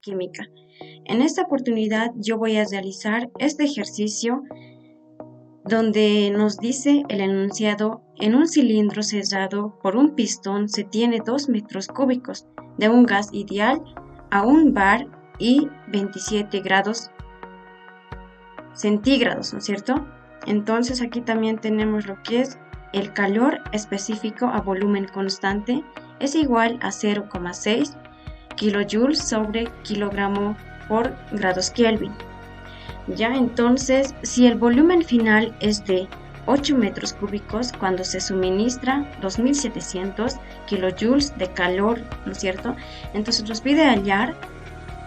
química. En esta oportunidad yo voy a realizar este ejercicio donde nos dice el enunciado: en un cilindro cerrado por un pistón se tiene 2 metros cúbicos de un gas ideal a 1 bar y 27 grados centígrados, ¿no es cierto? Entonces aquí también tenemos lo que es el calor específico a volumen constante es igual a 0,6 kilojoules sobre kilogramo por grados Kelvin. Ya, entonces, si el volumen final es de 8 metros cúbicos cuando se suministra 2700 kilojoules de calor, ¿no es cierto? Entonces nos pide hallar,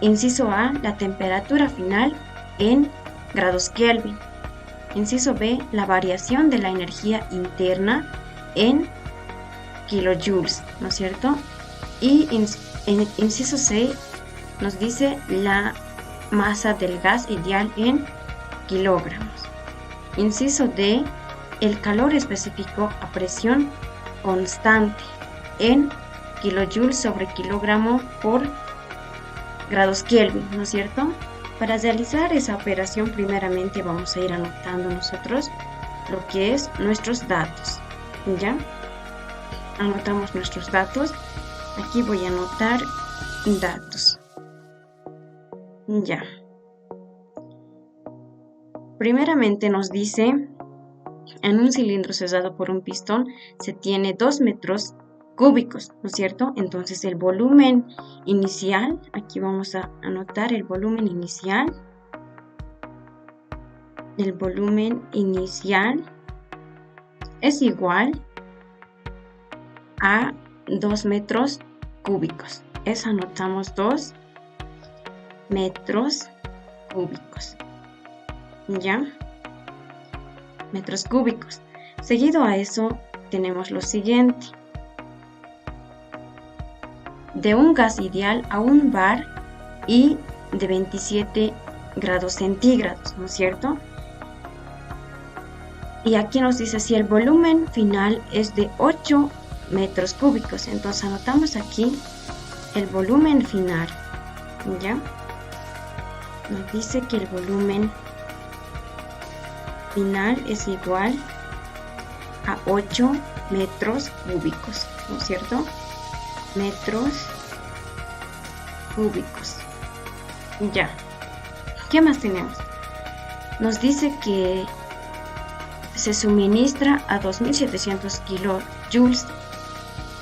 inciso A, la temperatura final en grados Kelvin. Inciso B, la variación de la energía interna en kilojoules, ¿no es cierto? Y en inciso C nos dice la masa del gas ideal en kilogramos. Inciso D, el calor específico a presión constante en kilojoules sobre kilogramo por grados Kelvin, ¿no es cierto? Para realizar esa operación, primeramente vamos a ir anotando nosotros lo que es nuestros datos, ¿ya? Anotamos nuestros datos. Aquí voy a anotar datos. Ya. Primeramente nos dice, en un cilindro cerrado por un pistón se tiene 2 metros cúbicos, ¿no es cierto? Entonces el volumen inicial, aquí vamos a anotar el volumen inicial. El volumen inicial es igual a 2 metros cúbicos. Eso anotamos 2 metros cúbicos. ¿Ya? Metros cúbicos. Seguido a eso tenemos lo siguiente. De un gas ideal a 1 bar y de 27 grados centígrados, ¿no es cierto? Y aquí nos dice si el volumen final es de 8 metros cúbicos. Entonces anotamos aquí el volumen final, ¿ya? Nos dice que el volumen final es igual a 8 metros cúbicos, ¿no es cierto? Metros cúbicos. Ya. ¿Qué más tenemos? Nos dice que se suministra a 2700 kilojoules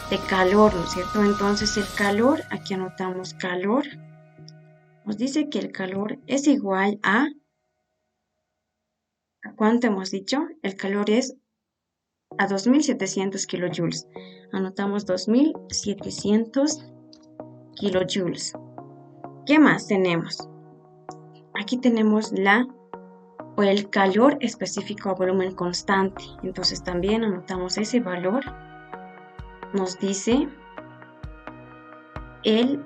de calor, ¿no es cierto? Entonces el calor, aquí anotamos calor, nos dice que el calor es igual a ¿cuánto hemos dicho? El calor es a 2700 kilojoules. Anotamos 2700 kilojoules. ¿Qué más tenemos? Aquí tenemos el calor específico a volumen constante. Entonces también anotamos ese valor. Nos dice el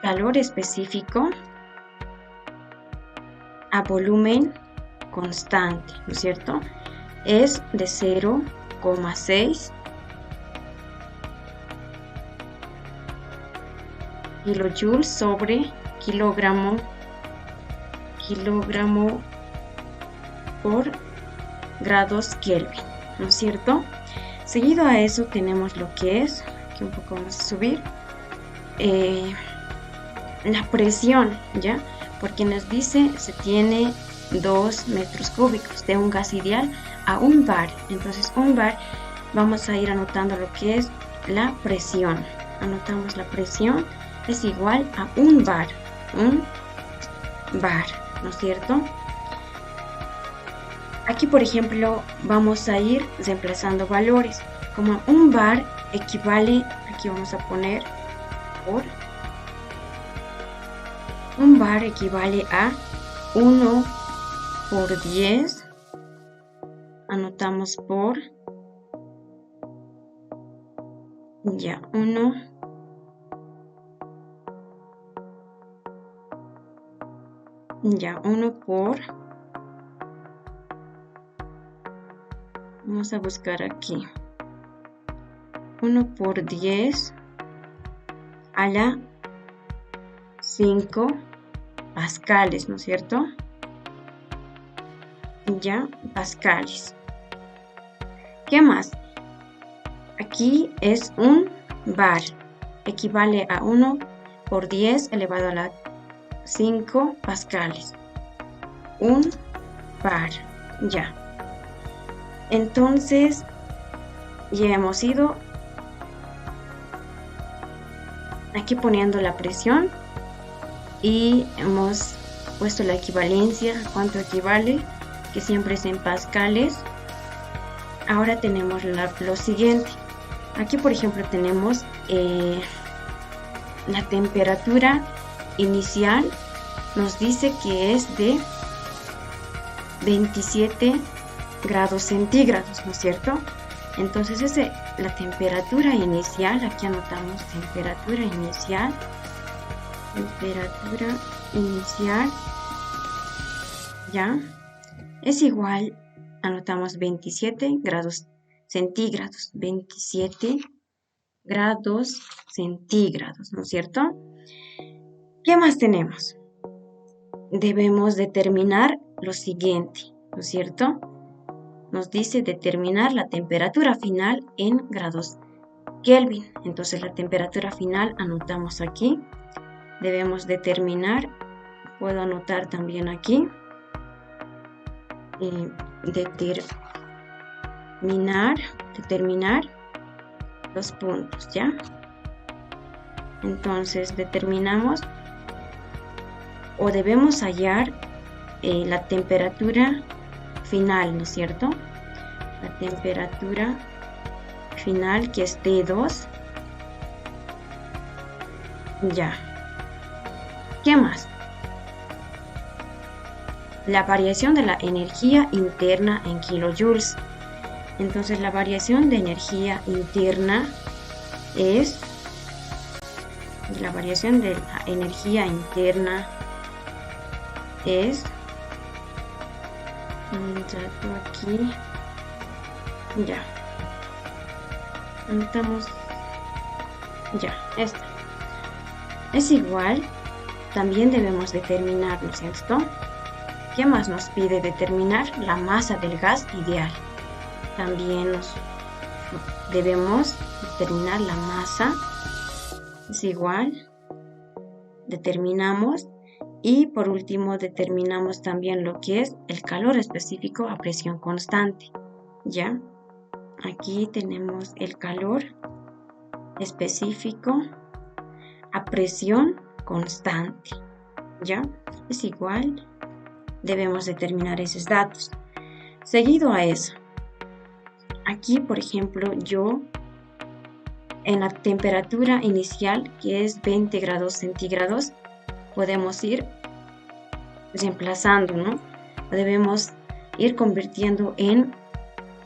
calor específico a volumen constante, ¿no es cierto? Es de 0,6 kilojoules sobre kilogramo por grados Kelvin, ¿no es cierto? Seguido a eso tenemos lo que es, aquí un poco vamos a subir, la presión, ¿ya? Porque nos dice se tiene 2 metros cúbicos de un gas ideal a 1 bar. Entonces 1 bar, vamos a ir anotando lo que es la presión. Anotamos la presión es igual a 1 bar. 1 bar, ¿no es cierto? Aquí, por ejemplo, vamos a ir reemplazando valores. Como 1 bar equivale, aquí vamos a poner por 1 bar equivale a 1 por 10. Anotamos por, ya, 1 por, vamos a buscar aquí, 1 por 10 a la 5 pascales, ¿no es cierto? Ya, pascales. ¿Qué más? Aquí es un bar, equivale a 1 por 10 elevado a la 5 pascales. Un bar, ya. Entonces, ya hemos ido aquí poniendo la presión y hemos puesto la equivalencia, cuánto equivale, que siempre es en pascales. Ahora tenemos lo siguiente. Aquí, por ejemplo, tenemos la temperatura inicial. Nos dice que es de 27 grados centígrados, ¿no es cierto? Entonces, la temperatura inicial, aquí anotamos temperatura inicial, ya, es igual, anotamos 27 grados centígrados, 27 grados centígrados, ¿no es cierto? ¿Qué más tenemos? Debemos determinar lo siguiente, ¿no es cierto? Nos dice determinar la temperatura final en grados Kelvin. Entonces la temperatura final anotamos aquí. Debemos determinar, puedo anotar también aquí, determinar los puntos, ¿ya? Entonces determinamos o debemos hallar la temperatura final, ¿no es cierto? La temperatura final, que es T2. Ya. ¿Qué más? La variación de la energía interna en kilojoules. Entonces la variación de energía interna es aquí, ya, anotamos, ya, esta es igual, también debemos determinar, ¿no es cierto? ¿Qué más nos pide? Determinar la masa del gas ideal. También debemos determinar la masa, es igual, determinamos. Y por último determinamos también lo que es el calor específico a presión constante, ¿ya? Aquí tenemos el calor específico a presión constante, ¿ya? Es igual, debemos determinar esos datos. Seguido a eso, aquí por ejemplo yo en la temperatura inicial, que es 20 grados centígrados, podemos ir reemplazando, ¿no? Debemos ir convirtiendo en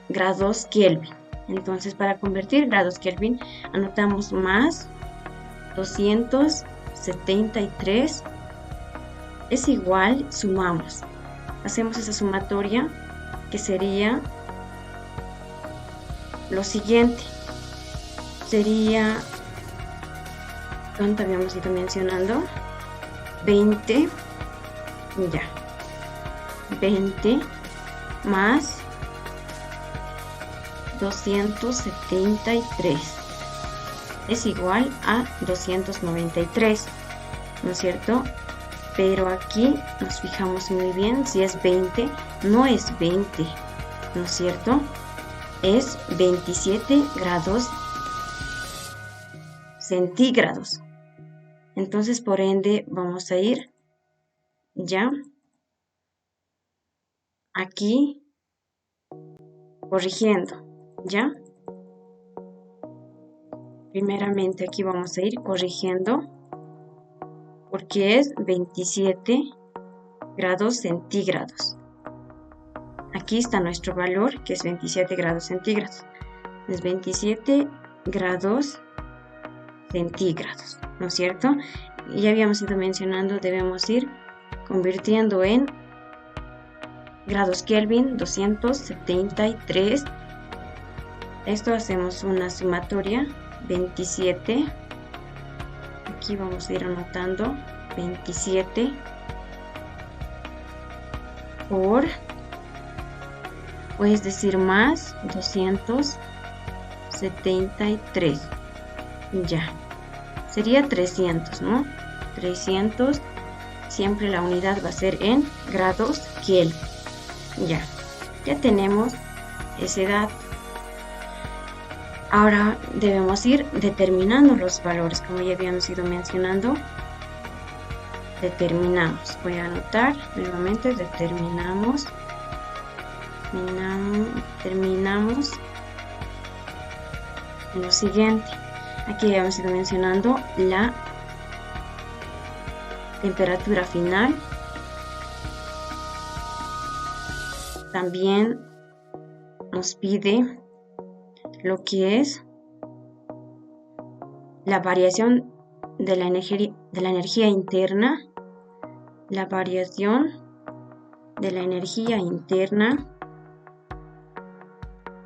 grados Kelvin. Entonces, para convertir grados Kelvin, anotamos más 273 es igual, sumamos. Hacemos esa sumatoria que sería lo siguiente. Sería, ¿cuánto habíamos ido mencionando? 20, ya, 20 más 273 es igual a 293, ¿no es cierto? Pero aquí nos fijamos muy bien, si es 20, no es 20, ¿no es cierto? Es 27 grados centígrados. Entonces, por ende, vamos a ir ya aquí corrigiendo, ¿ya? Primeramente aquí vamos a ir corrigiendo porque es 27 grados centígrados. Aquí está nuestro valor, que es 27 grados centígrados. Es 27 grados centígrados, ¿no es cierto? Y ya habíamos ido mencionando, debemos ir convirtiendo en grados Kelvin, 273. Esto hacemos una sumatoria, 27 aquí vamos a ir anotando 27 por, puedes decir más, 273. Ya, sería 300, ¿no? 300, siempre la unidad va a ser en grados Kelvin. Ya tenemos ese dato. Ahora debemos ir determinando los valores, como ya habíamos ido mencionando. Determinamos, voy a anotar nuevamente, determinamos en lo siguiente. Aquí ya hemos ido mencionando la temperatura final. También nos pide lo que es la variación de la energía interna, la variación de la energía interna.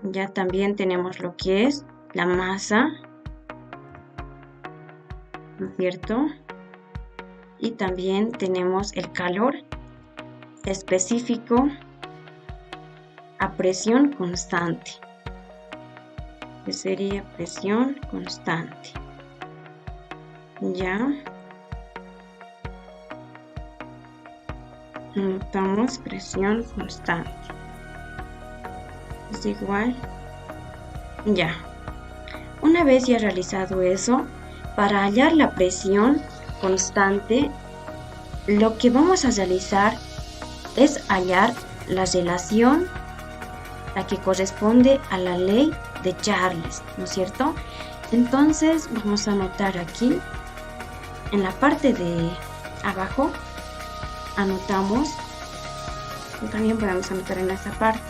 Ya también tenemos lo que es la masa, ¿no es cierto? Y también tenemos el calor específico a presión constante, que sería presión constante. Ya anotamos presión constante, es igual. Ya, una vez ya realizado eso, para hallar la presión constante, lo que vamos a realizar es hallar la relación, la que corresponde a la ley de Charles, ¿no es cierto? Entonces vamos a anotar aquí, en la parte de abajo, anotamos, también podemos anotar en esta parte,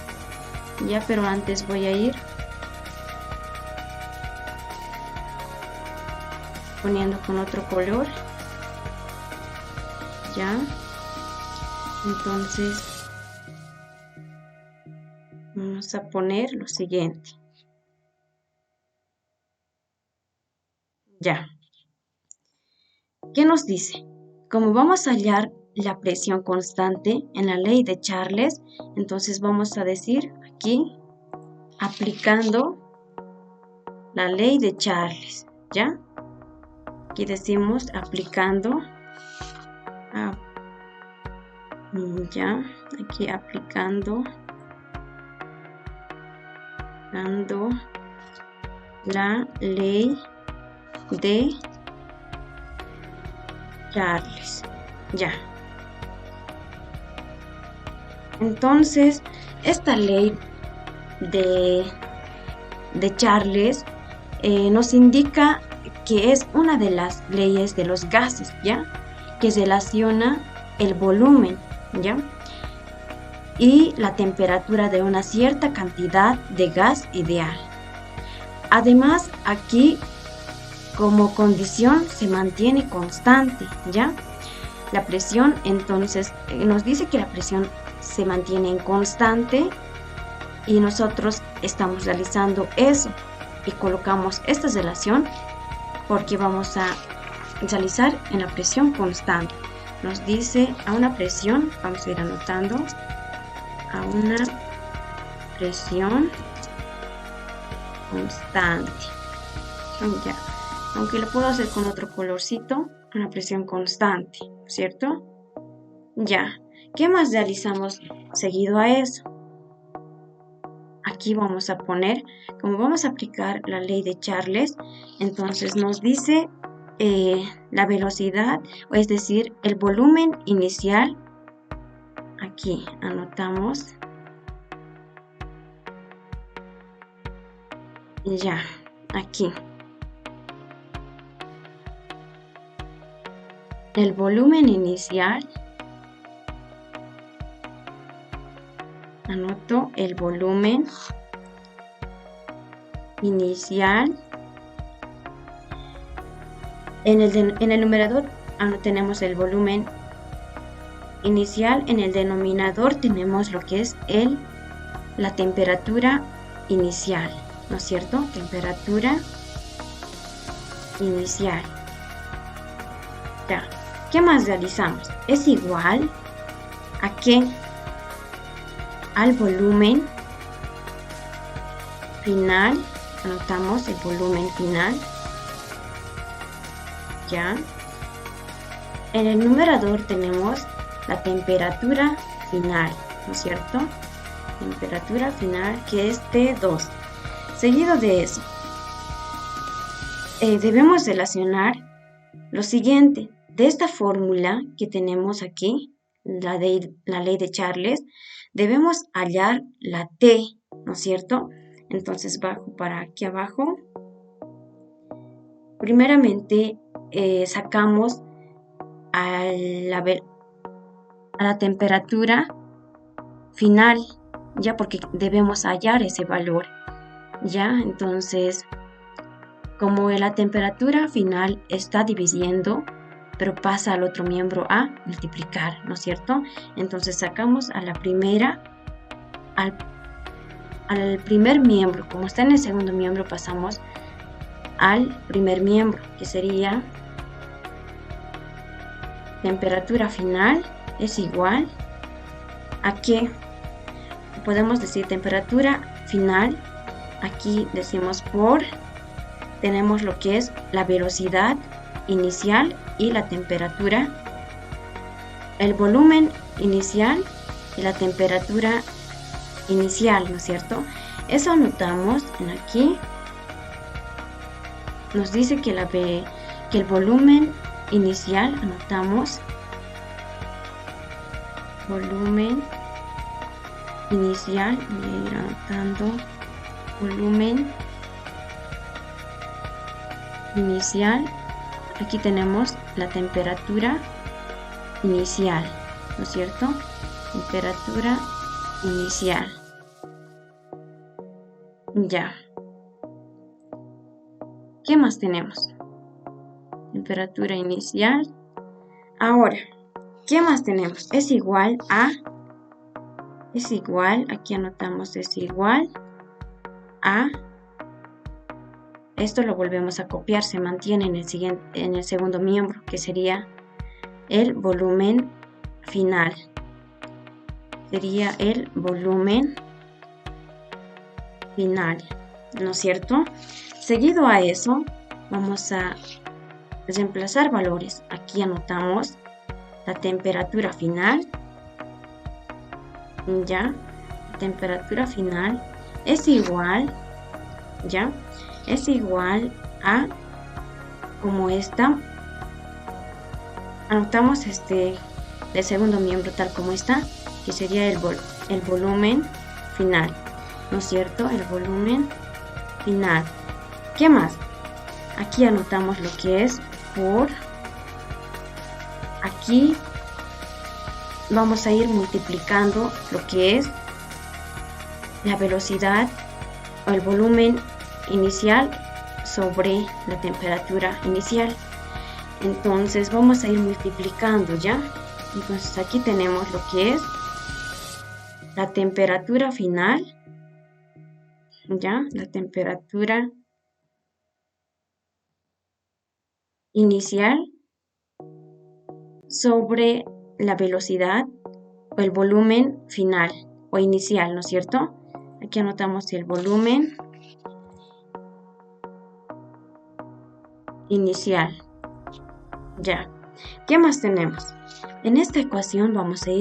ya, pero antes voy a ir poniendo con otro color, ya. Entonces vamos a poner lo siguiente, ya. ¿Qué nos dice? Como vamos a hallar la presión constante en la ley de Charles, entonces vamos a decir aquí, aplicando la ley de Charles, ¿ya? Aquí decimos aplicando, ya, aquí aplicando la ley de Charles, ya. Entonces, esta ley de Charles nos indica que es una de las leyes de los gases, ¿ya? Que relaciona el volumen, ¿ya? Y la temperatura de una cierta cantidad de gas ideal. Además, aquí como condición se mantiene constante, ¿ya? La presión, entonces, nos dice que la presión se mantiene en constante y nosotros estamos realizando eso y colocamos esta relación porque vamos a realizar en la presión constante. Nos dice a una presión, vamos a ir anotando, a una presión constante. Ya. Aunque lo puedo hacer con otro colorcito, una presión constante, ¿cierto? Ya. ¿Qué más realizamos seguido a eso? Aquí vamos a poner, como vamos a aplicar la ley de Charles, entonces nos dice la velocidad, es decir, el volumen inicial. Aquí anotamos. Ya, aquí. El volumen inicial. Anoto el volumen inicial. En el numerador tenemos el volumen inicial, en el denominador tenemos lo que es la temperatura inicial, ¿no es cierto? Temperatura inicial. Ya. ¿Qué más realizamos? Es igual a qué? Al volumen final. Anotamos el volumen final. Ya. En el numerador tenemos la temperatura final, ¿no es cierto? Temperatura final, que es T2. Seguido de eso, debemos relacionar lo siguiente. De esta fórmula que tenemos aquí, la ley de Charles, debemos hallar la T, ¿no es cierto? Entonces bajo para aquí abajo. Primeramente sacamos a la temperatura final, ya, porque debemos hallar ese valor, ya. Entonces, como la temperatura final está dividiendo, pero pasa al otro miembro a multiplicar, ¿no es cierto? Entonces sacamos a la primera, al primer miembro. Como está en el segundo miembro, pasamos al primer miembro, que sería temperatura final es igual a que podemos decir temperatura final. Aquí decimos por, tenemos lo que es la velocidad inicial y la temperatura, el volumen inicial y la temperatura inicial, ¿no es cierto? Eso anotamos en aquí. Nos dice que el volumen inicial, anotamos volumen inicial, voy a ir anotando volumen inicial. Aquí tenemos la temperatura inicial, ¿no es cierto? Temperatura inicial. Ya. ¿Qué más tenemos? Temperatura inicial. Ahora, ¿qué más tenemos? Es igual, aquí anotamos es igual a, esto lo volvemos a copiar, se mantiene en el segundo miembro, que sería el volumen final. Sería el volumen final, ¿no es cierto? Seguido a eso, vamos a reemplazar valores. Aquí anotamos la temperatura final. Ya, temperatura final es igual, ya, es igual a, como esta, anotamos del segundo miembro tal como está, que sería el volumen final, ¿no es cierto? El volumen final. ¿Qué más? Aquí anotamos lo que es por, aquí vamos a ir multiplicando lo que es la velocidad o el volumen inicial sobre la temperatura inicial. Entonces vamos a ir multiplicando, ¿ya? Entonces aquí tenemos lo que es la temperatura final, ¿ya? La temperatura inicial sobre la velocidad o el volumen final o inicial, ¿no es cierto? Aquí anotamos el volumen inicial. Ya. ¿Qué más tenemos? En esta ecuación vamos a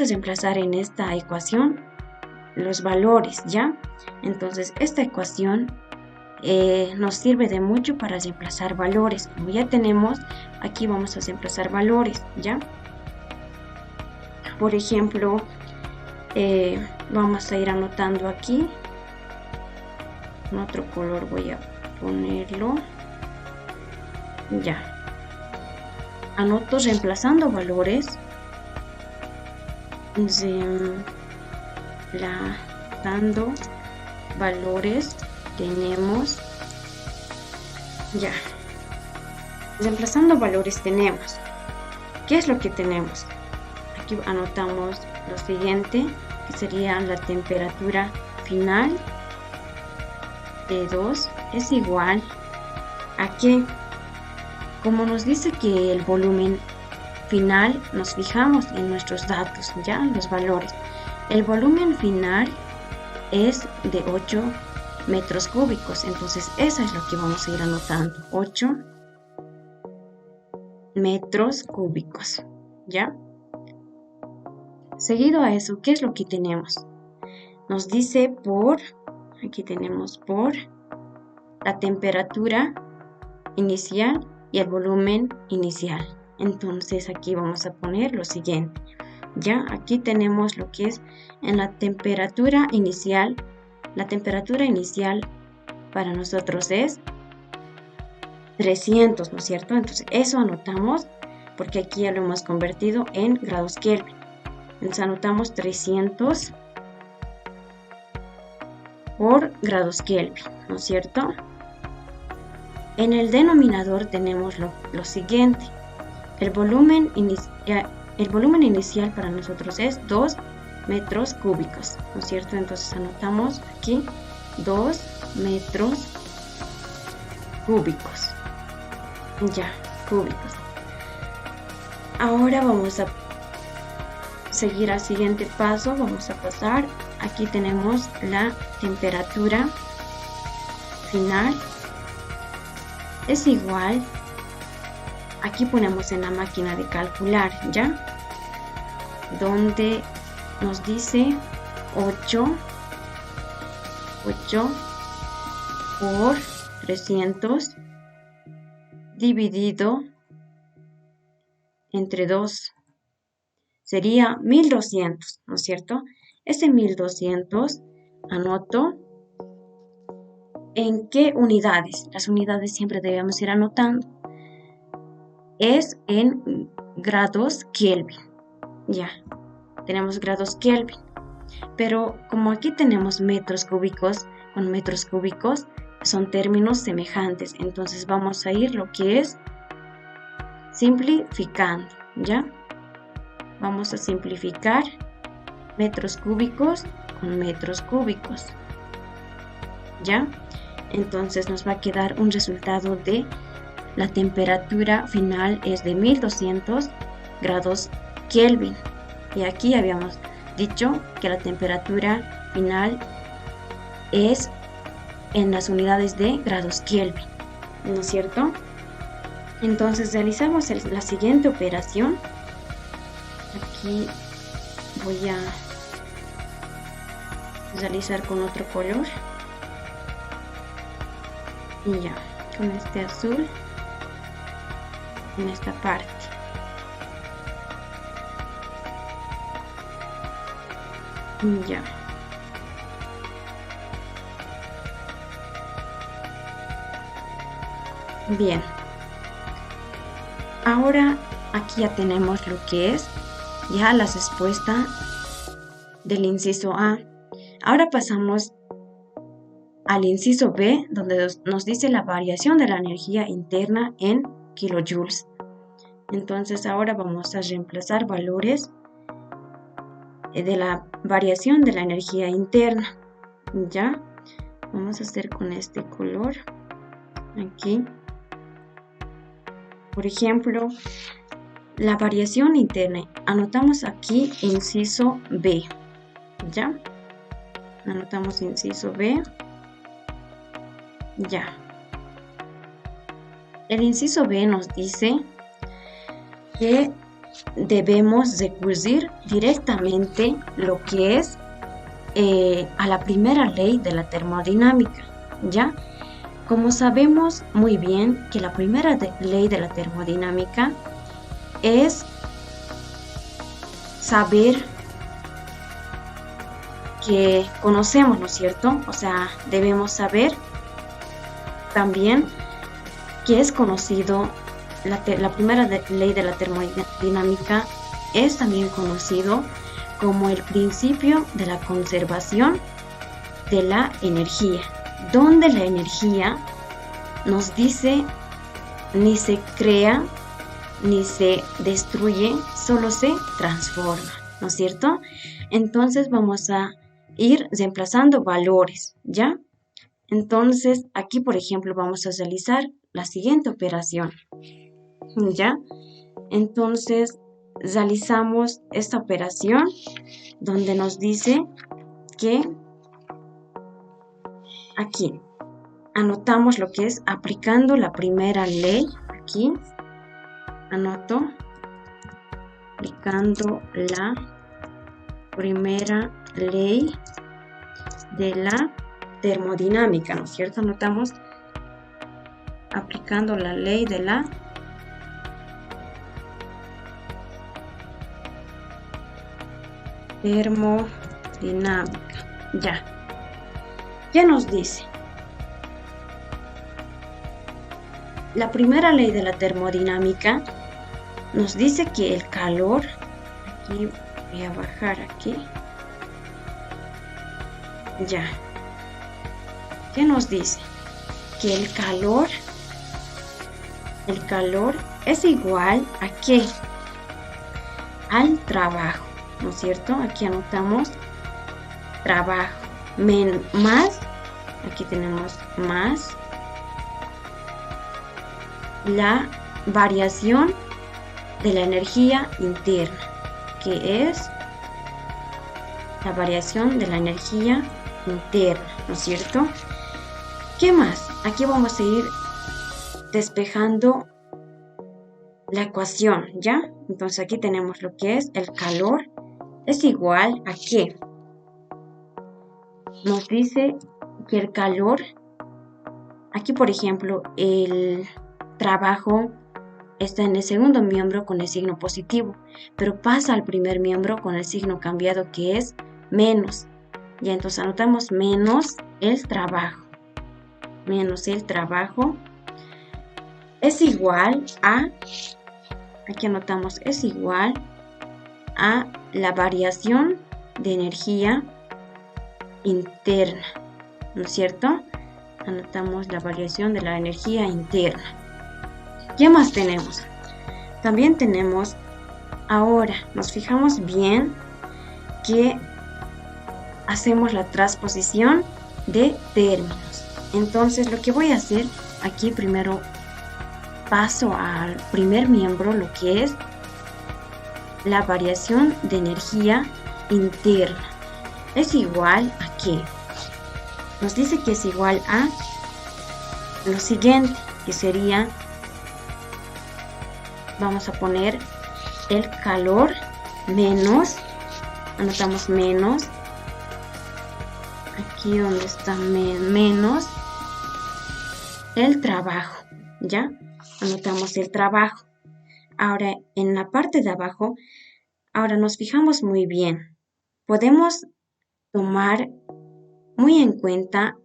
reemplazar en esta ecuación los valores, ¿ya? Entonces, esta ecuación nos sirve de mucho para reemplazar valores. Como ya tenemos, aquí vamos a reemplazar valores, ¿ya? Por ejemplo, vamos a ir anotando aquí. En otro color voy a ponerlo. Ya. Anoto reemplazando valores. Reemplazando valores tenemos. Ya. Reemplazando valores tenemos. ¿Qué es lo que tenemos? Aquí anotamos lo siguiente, que sería la temperatura final de 2 es igual a que como nos dice que el volumen final, nos fijamos en nuestros datos, ya, los valores. El volumen final es de 8 metros cúbicos, entonces eso es lo que vamos a ir anotando, 8 metros cúbicos, ¿ya? Seguido a eso, ¿qué es lo que tenemos? Nos dice aquí tenemos por la temperatura inicial y el volumen inicial. Entonces aquí vamos a poner lo siguiente. Ya aquí tenemos lo que es en la temperatura inicial. La temperatura inicial para nosotros es 300, ¿no es cierto? Entonces eso anotamos porque aquí ya lo hemos convertido en grados Kelvin. Entonces anotamos 300 por grados Kelvin, ¿no es cierto? En el denominador tenemos lo siguiente. El volumen inicial para nosotros es 2 metros cúbicos, ¿no es cierto? Entonces anotamos aquí 2 metros cúbicos. Ya, cúbicos. Ahora vamos a seguir al siguiente paso. Vamos a pasar. Aquí tenemos la temperatura final. Es igual. Aquí ponemos en la máquina de calcular, ¿ya? Donde nos dice 8 por 300 dividido entre 2 sería 1200, ¿no es cierto? Ese 1200 anoto en qué unidades. Las unidades siempre debemos ir anotando. Es en grados Kelvin. Ya, tenemos grados Kelvin. Pero como aquí tenemos metros cúbicos, con metros cúbicos son términos semejantes. Entonces vamos a ir lo que es simplificando, ¿ya? Vamos a simplificar metros cúbicos con metros cúbicos, ¿ya? Entonces nos va a quedar un resultado de la temperatura final es de 1200 grados Kelvin. Y aquí habíamos dicho que la temperatura final es en las unidades de grados Kelvin, ¿no es cierto? Entonces realizamos la siguiente operación. Aquí voy a realizar con otro color. Y ya, con este azul en esta parte. Y ya. Bien. Ahora aquí ya tenemos lo que es ya la respuesta del inciso A. Ahora pasamos al inciso B, donde nos dice la variación de la energía interna en kilojoules. Entonces ahora vamos a reemplazar valores de la variación de la energía interna. Ya, vamos a hacer con este color aquí. Por ejemplo, la variación interna. Anotamos aquí inciso B. Ya, anotamos inciso B. Ya. El inciso B nos dice que debemos recurrir directamente lo que es a la primera ley de la termodinámica, ¿ya? Como sabemos muy bien que la primera ley de la termodinámica es saber que conocemos, ¿no es cierto? O sea, debemos saber también que es conocido, la primera ley de la termodinámica es también conocido como el principio de la conservación de la energía, donde la energía nos dice ni se crea ni se destruye, solo se transforma, ¿no es cierto? Entonces vamos a ir reemplazando valores, ¿ya? Entonces aquí, por ejemplo, vamos a realizar la siguiente operación. ¿ya? Entonces realizamos esta operación donde nos dice que aquí anotamos lo que es aplicando la primera ley. Aquí anoto aplicando la primera ley de la termodinámica, ¿no es cierto? Anotamos aplicando la ley de la termodinámica. Ya. ¿Qué nos dice? La primera ley de la termodinámica nos dice que el calor, aquí voy a bajar aquí, ya. ¿Qué nos dice? Que el calor es igual a ¿qué? Al trabajo, ¿no es cierto? Aquí anotamos trabajo más, aquí tenemos más la variación de la energía interna, que es la variación de la energía interna, ¿no es cierto? ¿Qué más? Aquí vamos a ir despejando la ecuación, ¿ya? Entonces aquí tenemos lo que es el calor es igual a ¿qué? Nos dice que el calor, aquí por ejemplo, el trabajo está en el segundo miembro con el signo positivo, pero pasa al primer miembro con el signo cambiado que es menos. Ya entonces anotamos menos el trabajo. Menos el trabajo es igual a, aquí anotamos, es igual a la variación de energía interna, ¿no es cierto? Anotamos la variación de la energía interna. ¿Qué más tenemos? También tenemos, ahora nos fijamos bien que hacemos la transposición de términos. Entonces lo que voy a hacer aquí primero paso al primer miembro, lo que es la variación de energía interna. Es igual a ¿qué? Nos dice que es igual a lo siguiente, que sería, vamos a poner el calor menos, anotamos menos, aquí donde está menos, el trabajo, ¿ya? Anotamos el trabajo. Ahora, en la parte de abajo, ahora nos fijamos muy bien. Podemos tomar muy en cuenta,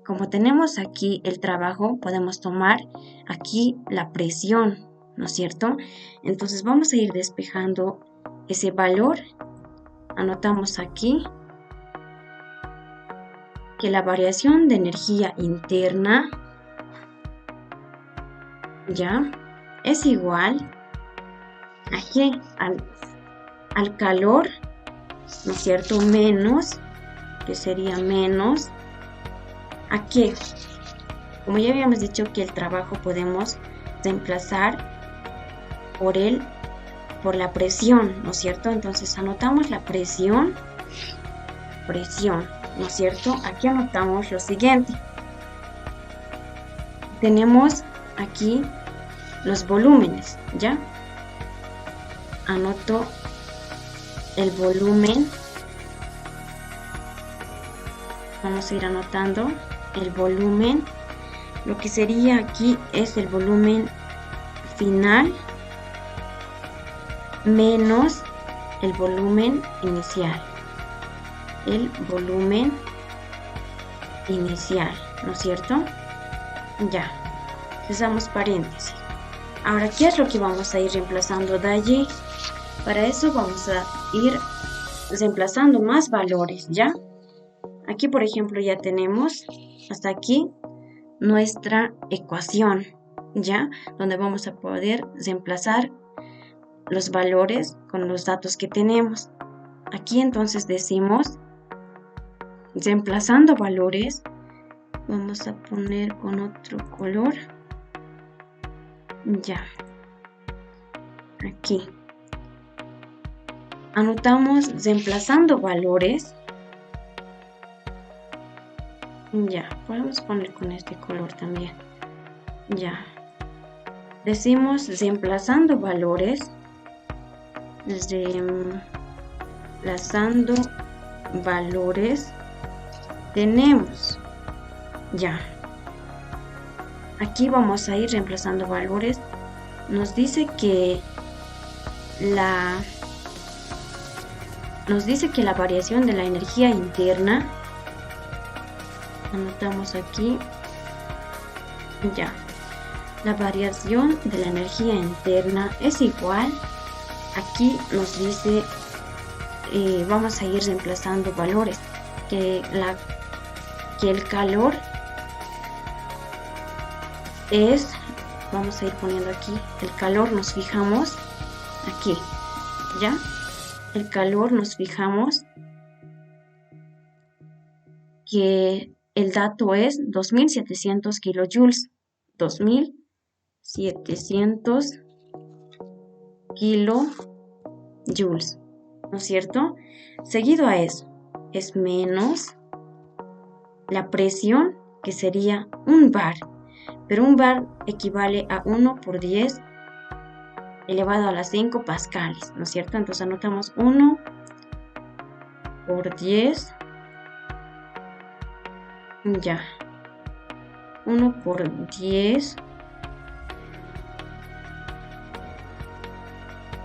como tenemos aquí el trabajo, podemos tomar aquí la presión, ¿no es cierto? Entonces vamos a ir despejando ese valor. Anotamos aquí que la variación de energía interna ya es igual a ¿qué? Al calor, ¿no es cierto? Menos, que sería menos ¿a qué? Como ya habíamos dicho que el trabajo podemos reemplazar por la presión, ¿no es cierto? Entonces anotamos la presión, ¿no es cierto? Aquí anotamos lo siguiente. Tenemos aquí los volúmenes, ¿ya? Anoto el volumen. Vamos a ir anotando el volumen. Lo que sería aquí es el volumen final menos el volumen inicial. El volumen inicial, ¿no es cierto? Ya, cerramos paréntesis. Ahora, ¿qué es lo que vamos a ir reemplazando de allí? Para eso vamos a ir reemplazando más valores, ¿ya? Aquí, por ejemplo, ya tenemos hasta aquí nuestra ecuación, ¿ya? Donde vamos a poder reemplazar los valores con los datos que tenemos. Aquí entonces decimos, reemplazando valores, vamos a poner con otro color. Ya. Aquí. Anotamos reemplazando valores. Ya, podemos poner con este color también. Ya. Decimos reemplazando valores. Reemplazando valores. Tenemos. Ya. Aquí vamos a ir reemplazando valores. Nos dice que la variación de la energía interna, anotamos aquí, ya, la variación de la energía interna es igual, aquí nos dice, vamos a ir reemplazando valores, que el calor es, vamos a ir poniendo aquí, el calor nos fijamos aquí, ¿ya? El calor nos fijamos que el dato es 2700 kilojoules. 2700 kilojoules, ¿no es cierto? Seguido a eso, es menos la presión, que sería un bar. Pero un bar equivale a 1 por 10 elevado a las 5 pascales, ¿no es cierto? Entonces anotamos 1 por 10, ya, 1 por 10,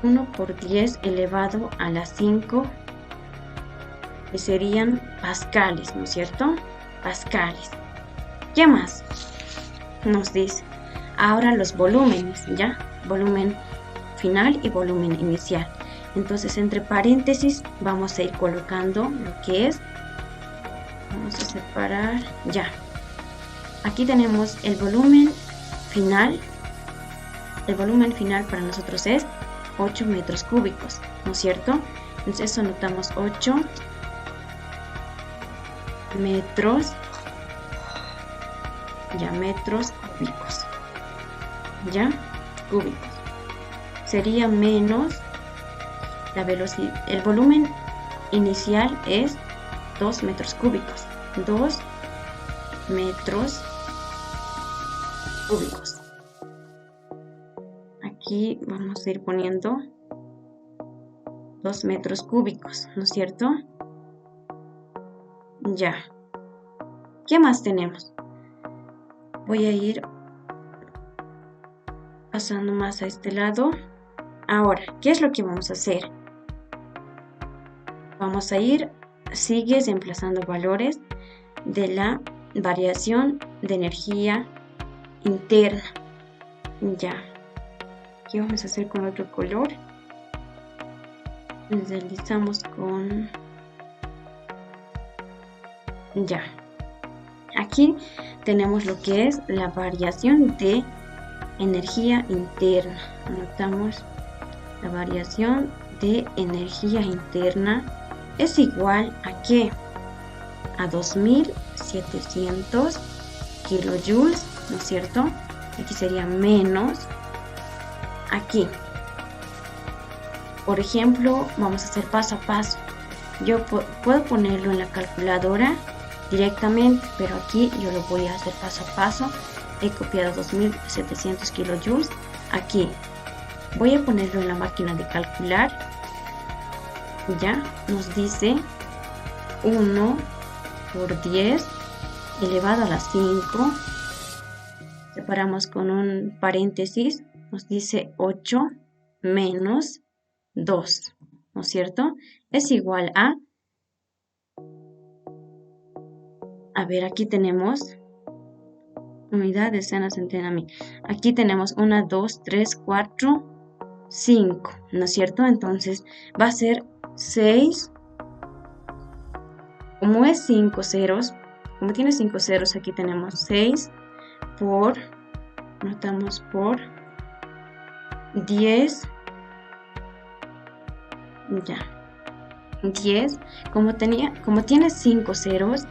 1 por 10 elevado a las 5, que serían pascales, ¿no es cierto? Pascales. ¿Qué más nos dice? Ahora los volúmenes, ¿ya? Volumen final y volumen inicial. Entonces, entre paréntesis vamos a ir colocando lo que es. Vamos a separar, ya. Aquí tenemos el volumen final. El volumen final para nosotros es 8 metros cúbicos, ¿no es cierto? Entonces eso anotamos 8 metros, ya, metros cúbicos, ya, cúbicos. Sería menos la velocidad, el volumen inicial es 2 metros cúbicos, 2 metros cúbicos. Aquí vamos a ir poniendo 2 metros cúbicos, ¿no es cierto? Ya. ¿Qué más tenemos? Voy a ir pasando más a este lado. Ahora, ¿qué es lo que vamos a hacer? Vamos a ir, sigue reemplazando valores de la variación de energía interna. Ya. ¿Qué vamos a hacer con otro color? Deslizamos con... Ya. Aquí tenemos lo que es la variación de energía interna. Anotamos la variación de energía interna es igual a ¿qué? A 2700 kilojoules, ¿no es cierto? Aquí sería menos aquí. Por ejemplo, vamos a hacer paso a paso. Yo puedo ponerlo en la calculadora directamente, pero aquí yo lo voy a hacer paso a paso. He copiado 2700 kilojoules. Aquí voy a ponerlo en la máquina de calcular. Ya nos dice 1 por 10 elevado a las 5. Separamos con un paréntesis. Nos dice 8 menos 2, ¿no es cierto? Es igual a ver, aquí tenemos unidad, decenas, centena, mil. Aquí tenemos 1, 2, 3, 4, 5, ¿no es cierto? Entonces va a ser 6. Como es 5 ceros, como tiene 5 ceros, aquí tenemos 6 por, notamos por 10, ya, 10, como tiene 5 ceros,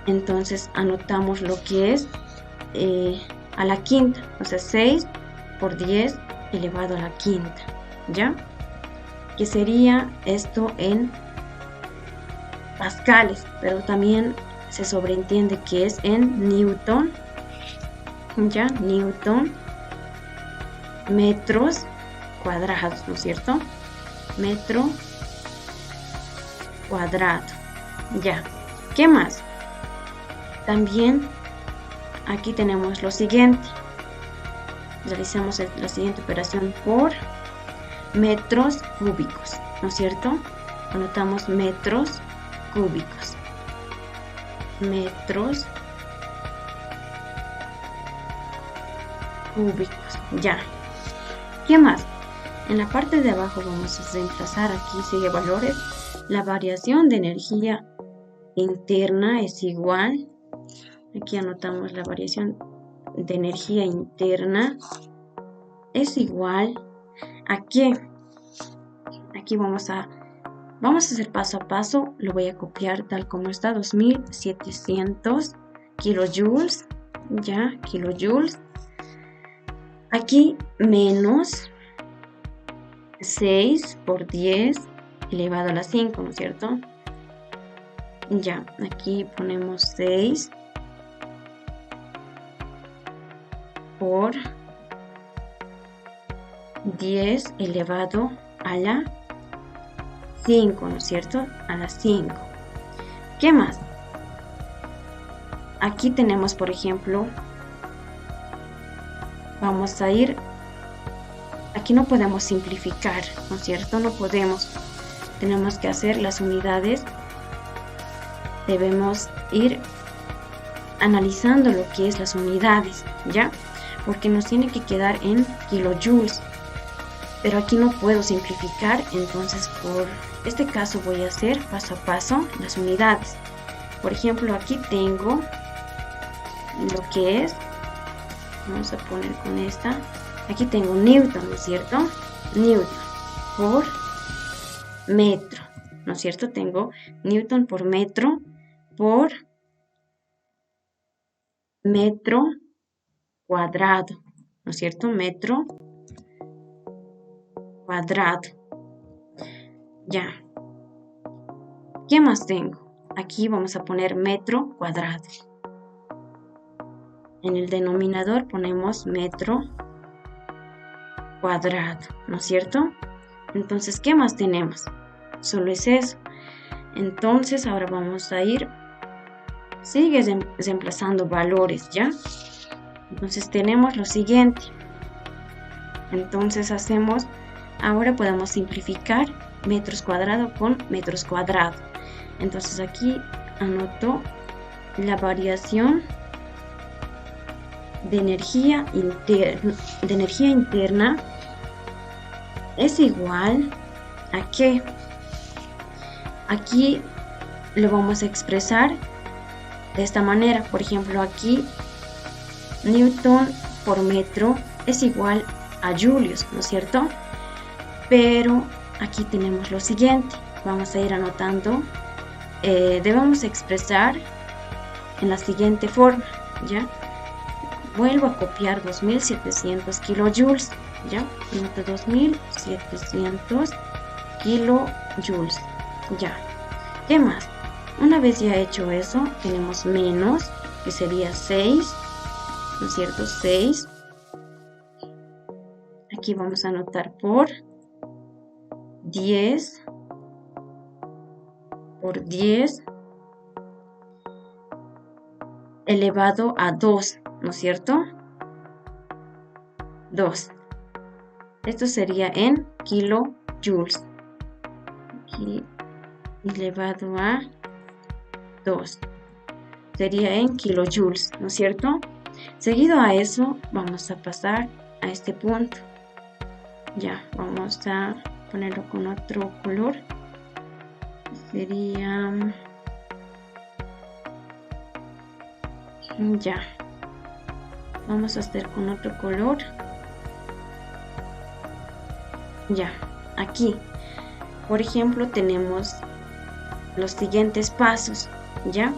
entonces anotamos lo que es a la quinta, o sea 6 por 10 elevado a la quinta, ¿ya? Que sería esto en pascales, pero también se sobreentiende que es en Newton, ¿ya? Newton, metros cuadrados, ¿no es cierto? Metro cuadrado, ya. ¿Qué más? También aquí tenemos lo siguiente. Realizamos la siguiente operación por metros cúbicos, ¿no es cierto? Anotamos metros cúbicos. Metros cúbicos, ya. ¿Qué más? En la parte de abajo vamos a reemplazar, aquí sigue valores. La variación de energía interna es igual. Aquí anotamos la variación de energía interna es igual a qué. Aquí vamos a hacer paso a paso. Lo voy a copiar tal como está, 2700 kilojoules, ya, kilojoules. Aquí menos 6 por 10 elevado a la 5, ¿no es cierto? Ya, aquí ponemos 6 por 10 elevado a la 5, ¿no es cierto? A la 5. ¿Qué más? Aquí tenemos, por ejemplo, vamos a ir, aquí no podemos simplificar, ¿no es cierto? No podemos, tenemos que hacer las unidades, debemos ir analizando lo que es las unidades, ¿ya? Porque nos tiene que quedar en kilojoules, pero aquí no puedo simplificar, entonces por este caso voy a hacer paso a paso las unidades. Por ejemplo, aquí tengo lo que es, vamos a poner con esta, aquí tengo Newton, ¿no es cierto? Newton por metro, ¿no es cierto? Tengo Newton por metro cuadrado, ¿no es cierto? Metro cuadrado. Ya. ¿Qué más tengo? Aquí vamos a poner metro cuadrado. En el denominador ponemos metro cuadrado, ¿no es cierto? Entonces, ¿qué más tenemos? Solo es eso. Entonces, ahora vamos a ir, sigue reemplazando valores, ¿ya? Entonces, tenemos lo siguiente. Entonces, ahora podemos simplificar metros cuadrados con metros cuadrados. Entonces, aquí anoto la variación de energía interna es igual a qué. Aquí lo vamos a expresar de esta manera. Por ejemplo, aquí Newton por metro es igual a julios, ¿no es cierto? Pero aquí tenemos lo siguiente. Vamos a ir anotando. Debemos expresar en la siguiente forma, ¿ya? Vuelvo a copiar 2700 kilojoules, ¿ya? Noto 2700 kilojoules, ¿ya? ¿Qué más? Una vez ya hecho eso, tenemos menos, que sería 6, ¿no es cierto? 6. Aquí vamos a anotar por 10 elevado a 2, ¿no es cierto? 2. Esto sería en kilojoules. Aquí elevado a 2. Sería en kilojoules, ¿no es cierto? Seguido a eso, vamos a pasar a este punto. Ya, vamos a ponerlo con otro color. Sería... Ya. Vamos a hacer con otro color. Ya, aquí. Por ejemplo, tenemos los siguientes pasos, ¿ya?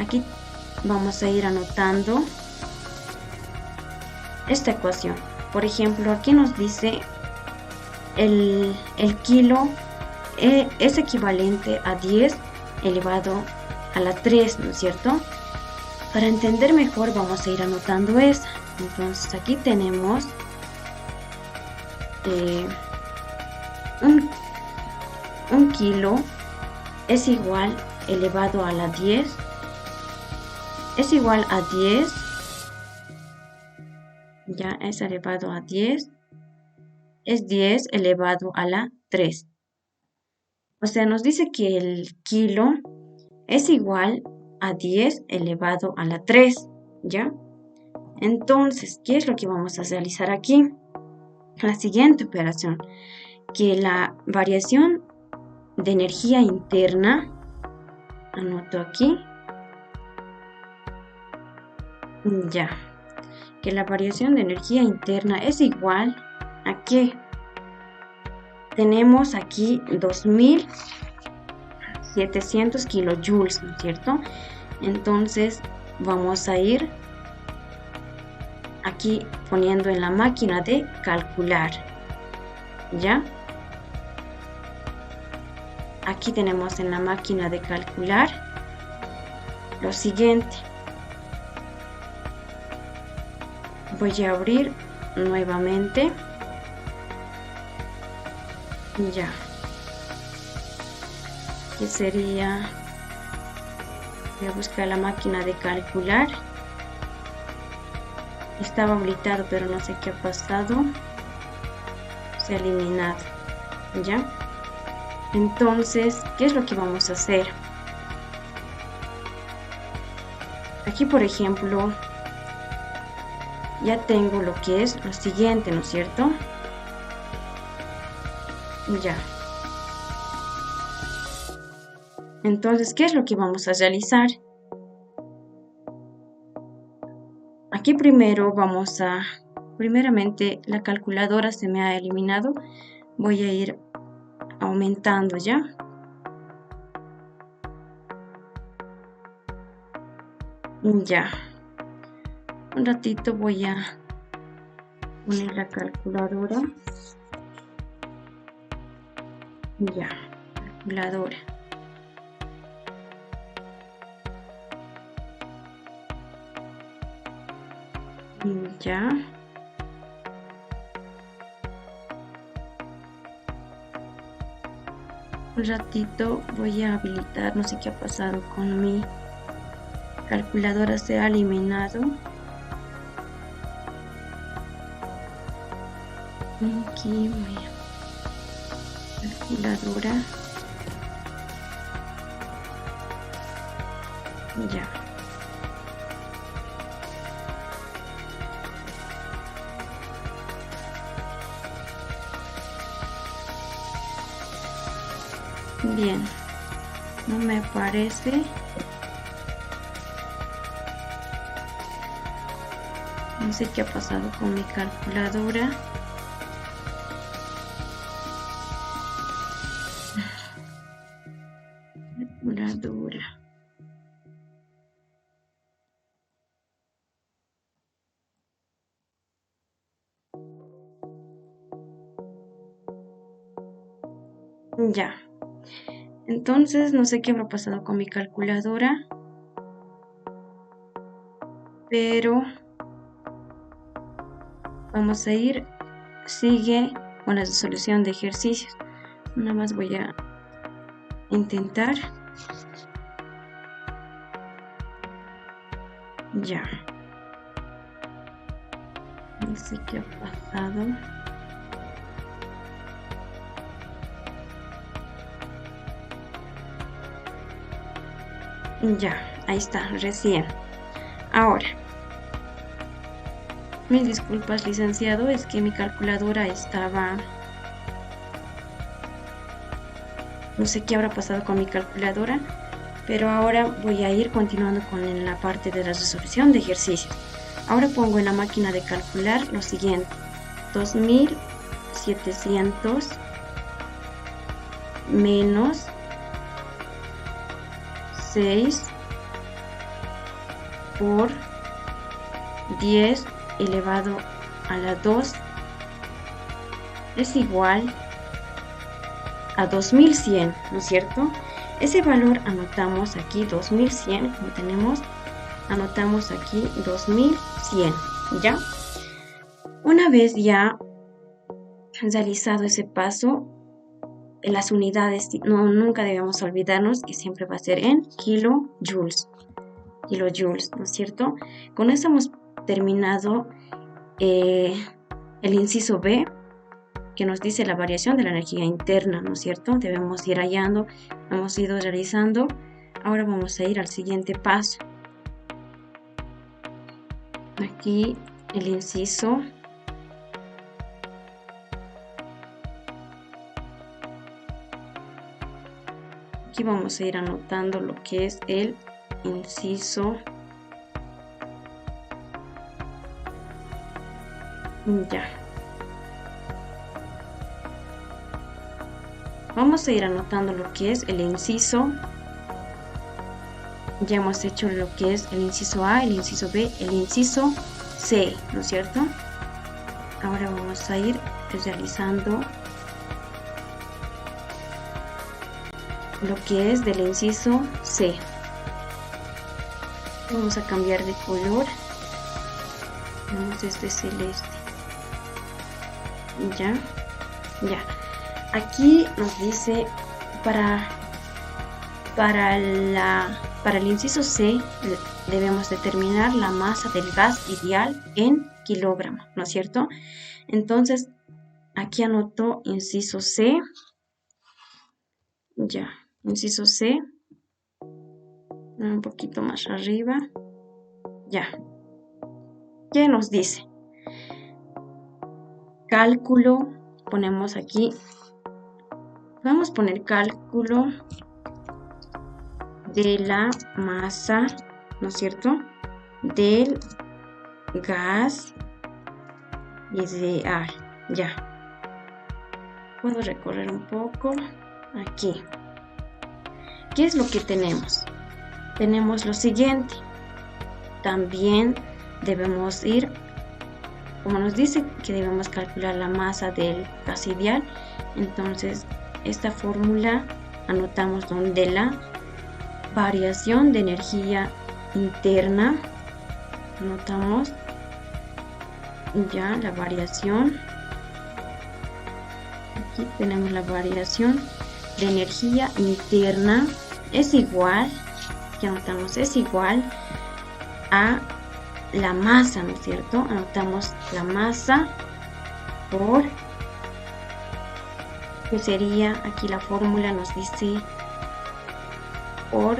Aquí vamos a ir anotando esta ecuación. Por ejemplo, aquí nos dice el kilo es equivalente a 10 elevado a la 3, ¿no es cierto? Para entender mejor vamos a ir anotando esa. Entonces aquí tenemos un kilo es igual elevado a la 10, es igual a 10, ya es elevado a 10, es 10 elevado a la 3. O sea, nos dice que el kilo es igual a 10 elevado a la 3, ¿ya? Entonces, ¿qué es lo que vamos a realizar aquí? La siguiente operación, que la variación de energía interna, anoto aquí, ya, que la variación de energía interna es igual a que tenemos aquí 2700 kilojoules, ¿no es cierto? Entonces vamos a ir aquí poniendo en la máquina de calcular, ¿ya? Aquí tenemos en la máquina de calcular lo siguiente. Voy a abrir nuevamente. Ya. Que sería... Voy a buscar la máquina de calcular. Estaba habilitado, pero no sé qué ha pasado. Se ha eliminado. ¿Ya? Entonces, ¿qué es lo que vamos a hacer? Aquí, por ejemplo, ya tengo lo que es lo siguiente, ¿no es cierto? Ya. Entonces, ¿qué es lo que vamos a realizar? Aquí primero vamos a... Primeramente, la calculadora se me ha eliminado. Voy a ir aumentando ya. Ya. Un ratito voy a poner la calculadora. Ya. Calculadora. Ya. Un ratito voy a habilitar, no sé qué ha pasado con mi calculadora, se ha eliminado. Aquí voy a calculadora. Ya. Bien, no me aparece. No sé qué ha pasado con mi calculadora. Calculadora. Ya. Entonces, no sé qué habrá pasado con mi calculadora. Pero vamos a ir. Sigue con la resolución de ejercicios. Nada más voy a intentar. Ya. No sé qué ha pasado. Ya, ahí está, recién. Ahora, mis disculpas, licenciado, es que mi calculadora estaba... No sé qué habrá pasado con mi calculadora, pero ahora voy a ir continuando con la parte de la resolución de ejercicios. Ahora pongo en la máquina de calcular lo siguiente. 2700 menos 6 por 10 elevado a la 2 es igual a 2100, ¿no es cierto? Ese valor anotamos aquí 2100, como tenemos, anotamos aquí 2100, ¿ya? Una vez ya realizado ese paso, las unidades, nunca debemos olvidarnos que siempre va a ser en kilojoules, ¿no es cierto? Con esto hemos terminado el inciso B, que nos dice la variación de la energía interna, ¿no es cierto? Debemos ir hallando, hemos ido realizando. Ahora vamos a ir al siguiente paso. Aquí el inciso aquí vamos a ir anotando lo que es el inciso. Ya. Vamos a ir anotando lo que es el inciso. Ya hemos hecho lo que es el inciso A, el inciso B, el inciso C, ¿no es cierto? Ahora vamos a ir realizando lo que es del inciso C. Vamos a cambiar de color. Vamos este celeste. Ya. Aquí nos dice para el inciso C debemos determinar la masa del gas ideal en kilogramos, ¿no es cierto? Entonces, aquí anoto inciso C. Ya, inciso C. Un poquito más arriba. Ya. ¿Qué nos dice? Cálculo. Ponemos aquí. Vamos a poner cálculo de la masa, ¿no es cierto? Del gas ideal. Ya. Puedo recorrer un poco aquí. ¿Qué es lo que tenemos? Tenemos lo siguiente. También debemos ir, como nos dice que debemos calcular la masa del gas ideal, entonces esta fórmula anotamos donde la variación de energía interna, anotamos ya la variación. Aquí tenemos la variación de energía interna es igual, que anotamos, es igual a la masa, ¿no es cierto? Anotamos la masa por, que sería, aquí la fórmula nos dice, por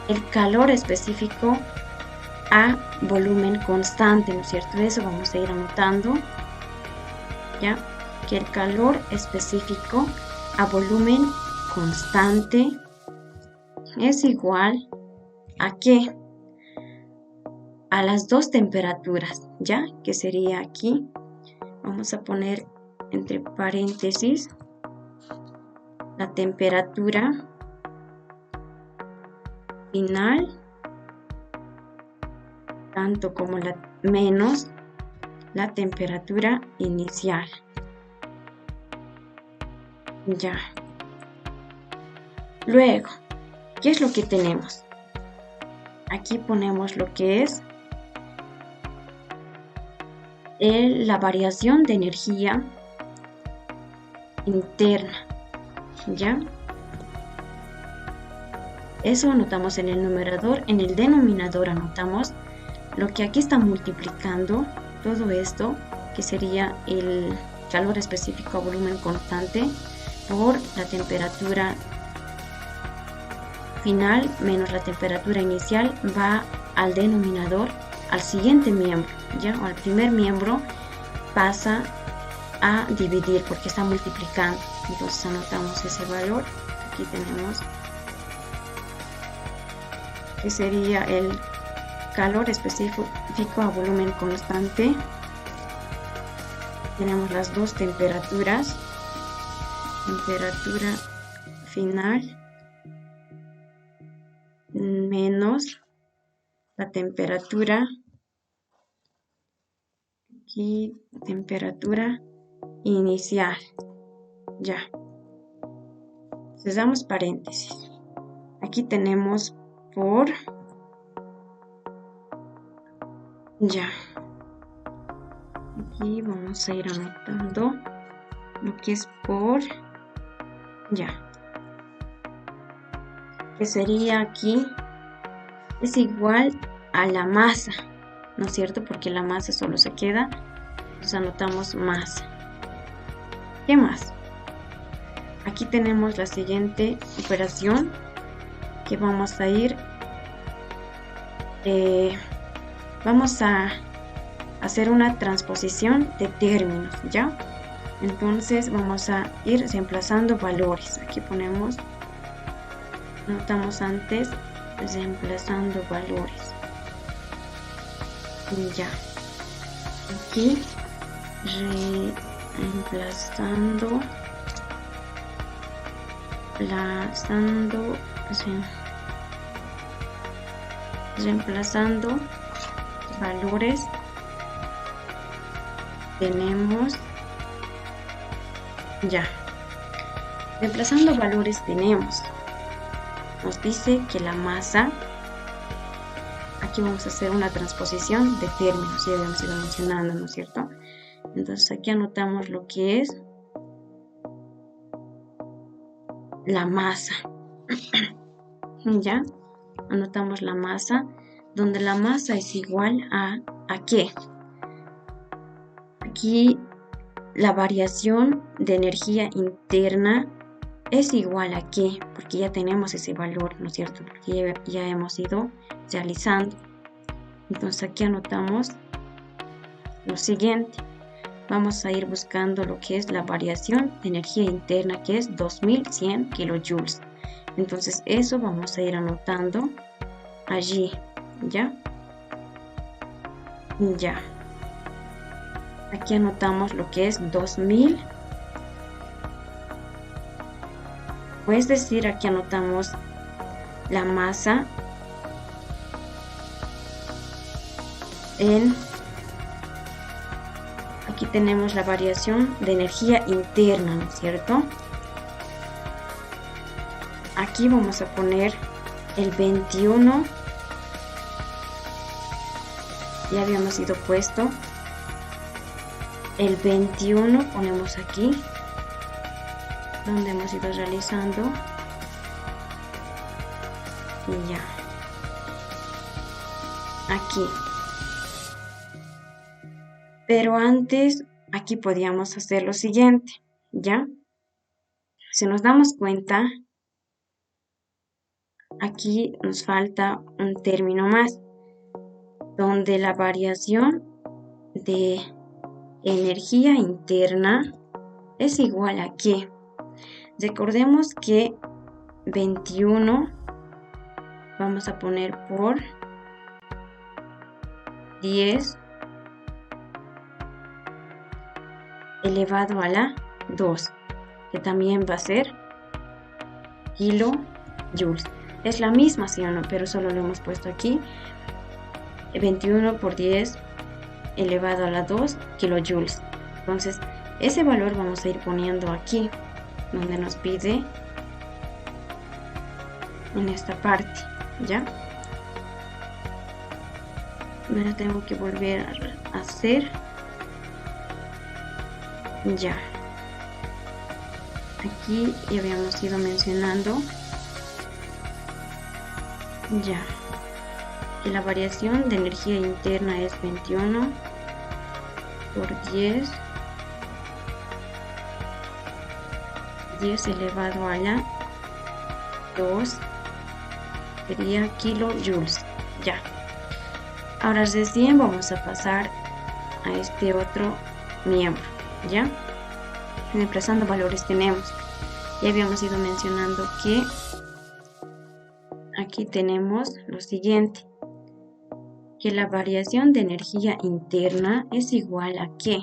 el calor específico a volumen constante, ¿no es cierto? Eso vamos a ir anotando, ¿ya? Que el calor específico a volumen constante es igual a ¿qué? A las dos temperaturas, ¿ya? Que sería aquí, vamos a poner entre paréntesis la temperatura final, tanto como la menos la temperatura inicial. Ya. Luego, ¿qué es lo que tenemos? Aquí ponemos lo que es la variación de energía interna, ¿ya? Eso anotamos en el numerador. En el denominador anotamos lo que aquí está multiplicando, todo esto, que sería el calor específico a volumen constante, por la temperatura final menos la temperatura inicial, va al denominador, al siguiente miembro, ¿ya? O al primer miembro pasa a dividir porque está multiplicando. Entonces anotamos ese valor. Aquí tenemos que sería el calor específico a volumen constante. Tenemos las dos temperaturas, temperatura final menos la temperatura Aquí temperatura inicial. Ya. Cerramos paréntesis. Aquí tenemos por. Ya. Aquí vamos a ir anotando lo que es por. Ya. Que sería aquí. Es igual a la masa. ¿No es cierto? Porque la masa solo se queda. Entonces anotamos masa. ¿Qué más? Aquí tenemos la siguiente operación que vamos a ir. Vamos a hacer una transposición de términos, ¿ya? Entonces vamos a ir reemplazando valores. Aquí ponemos, anotamos antes, reemplazando valores. Ya. Aquí reemplazando valores. Tenemos ya. Reemplazando valores tenemos. Nos dice que la masa. Aquí vamos a hacer una transposición de términos. Ya habíamos ido mencionando, ¿no es cierto? Entonces aquí anotamos lo que es la masa. Ya. Anotamos la masa. Donde la masa es igual a ¿qué? Aquí la variación de energía interna es igual a ¿qué? Porque ya tenemos ese valor, ¿no es cierto? Porque ya hemos ido realizando. Entonces aquí anotamos lo siguiente. Vamos a ir buscando lo que es la variación de energía interna, que es 2100 kilojoules. Entonces eso vamos a ir anotando allí, ¿ya? Ya. Aquí anotamos lo que es 2000. Es decir, aquí anotamos la masa aquí tenemos la variación de energía interna, ¿no es cierto? Aquí vamos a poner el 21. Ya habíamos ido puesto. El 21 ponemos aquí, donde hemos ido realizando. Y ya. Aquí. Pero antes, aquí podíamos hacer lo siguiente, ¿ya? Si nos damos cuenta, aquí nos falta un término más, donde la variación de energía interna es igual a ¿qué? Recordemos que 21 vamos a poner por 10 elevado a la 2, que también va a ser kilojoules. Es la misma, ¿sí o no? Pero solo lo hemos puesto aquí. 21 por 10 elevado a la 2 kilojoules. Entonces, ese valor vamos a ir poniendo aquí, donde nos pide en esta parte, ¿ya? Ahora tengo que volver a hacer. Ya. Aquí ya habíamos ido mencionando. Ya. Que la variación de energía interna es 21 por 10 elevado a la 2 sería kilojoules. Ya. Ahora recién vamos a pasar a este otro miembro, ¿ya? Reemplazando valores tenemos. Ya habíamos ido mencionando que aquí tenemos lo siguiente. Que la variación de energía interna es igual a ¿qué?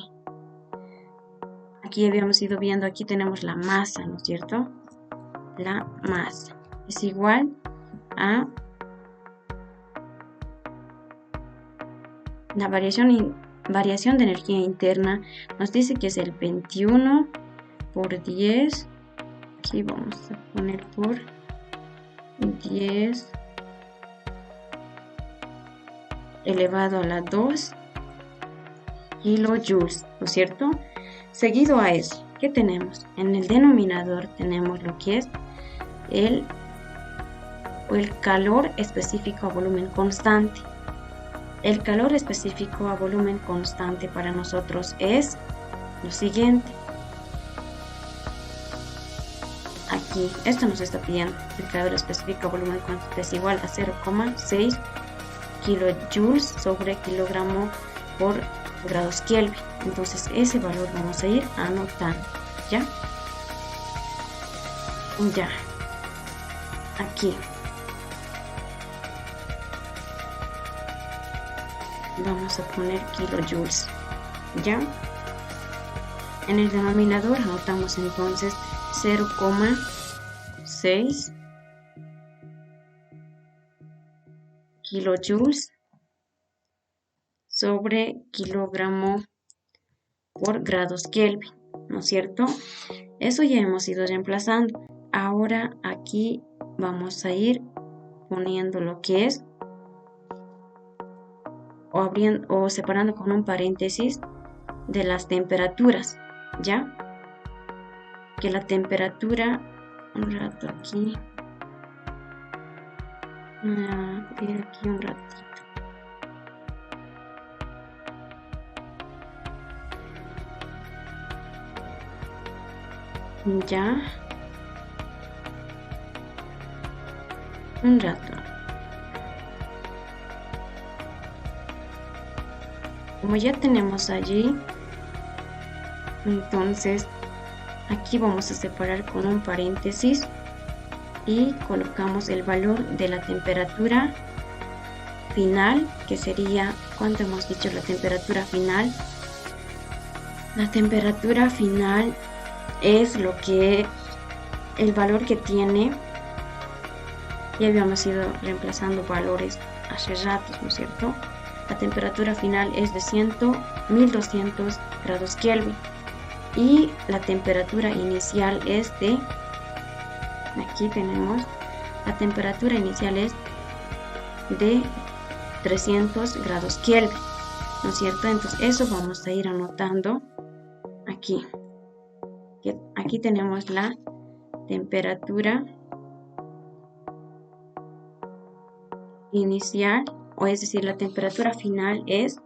Aquí habíamos ido viendo, aquí tenemos la masa, ¿no es cierto? La masa es igual a la variación variación de energía interna nos dice que es el 21 por 10. Aquí vamos a poner por 10 elevado a la 2 kilojoules, ¿no es cierto? Seguido a eso, ¿qué tenemos? En el denominador tenemos lo que es el calor específico a volumen constante. El calor específico a volumen constante para nosotros es lo siguiente. Aquí, esto nos está pidiendo. El calor específico a volumen constante es igual a 0,6 kilojoules sobre kilogramo por grados Kelvin. Entonces ese valor vamos a ir anotando. ¿Ya? Ya. Aquí. Vamos a poner kilojoules. ¿Ya? En el denominador anotamos entonces 0,6 kilojoules sobre kilogramo por grados Kelvin, ¿no es cierto? Eso ya hemos ido reemplazando. Ahora aquí vamos a ir poniendo lo que es o abriendo o separando con un paréntesis de las temperaturas, ¿ya? Que la temperatura, un rato aquí, aquí un ratito. Ya, un rato. Como ya tenemos allí, entonces aquí vamos a separar con un paréntesis y colocamos el valor de la temperatura final, que sería, ¿cuánto hemos dicho la temperatura final? La temperatura final es lo que, el valor que tiene, ya habíamos ido reemplazando valores hace ratos, ¿no es cierto? La temperatura final es de 1200 grados Kelvin y la temperatura inicial es de, aquí tenemos, la temperatura inicial es de 300 grados Kelvin, ¿no es cierto? Entonces eso vamos a ir anotando aquí. Aquí tenemos la temperatura inicial, o es decir, la temperatura final es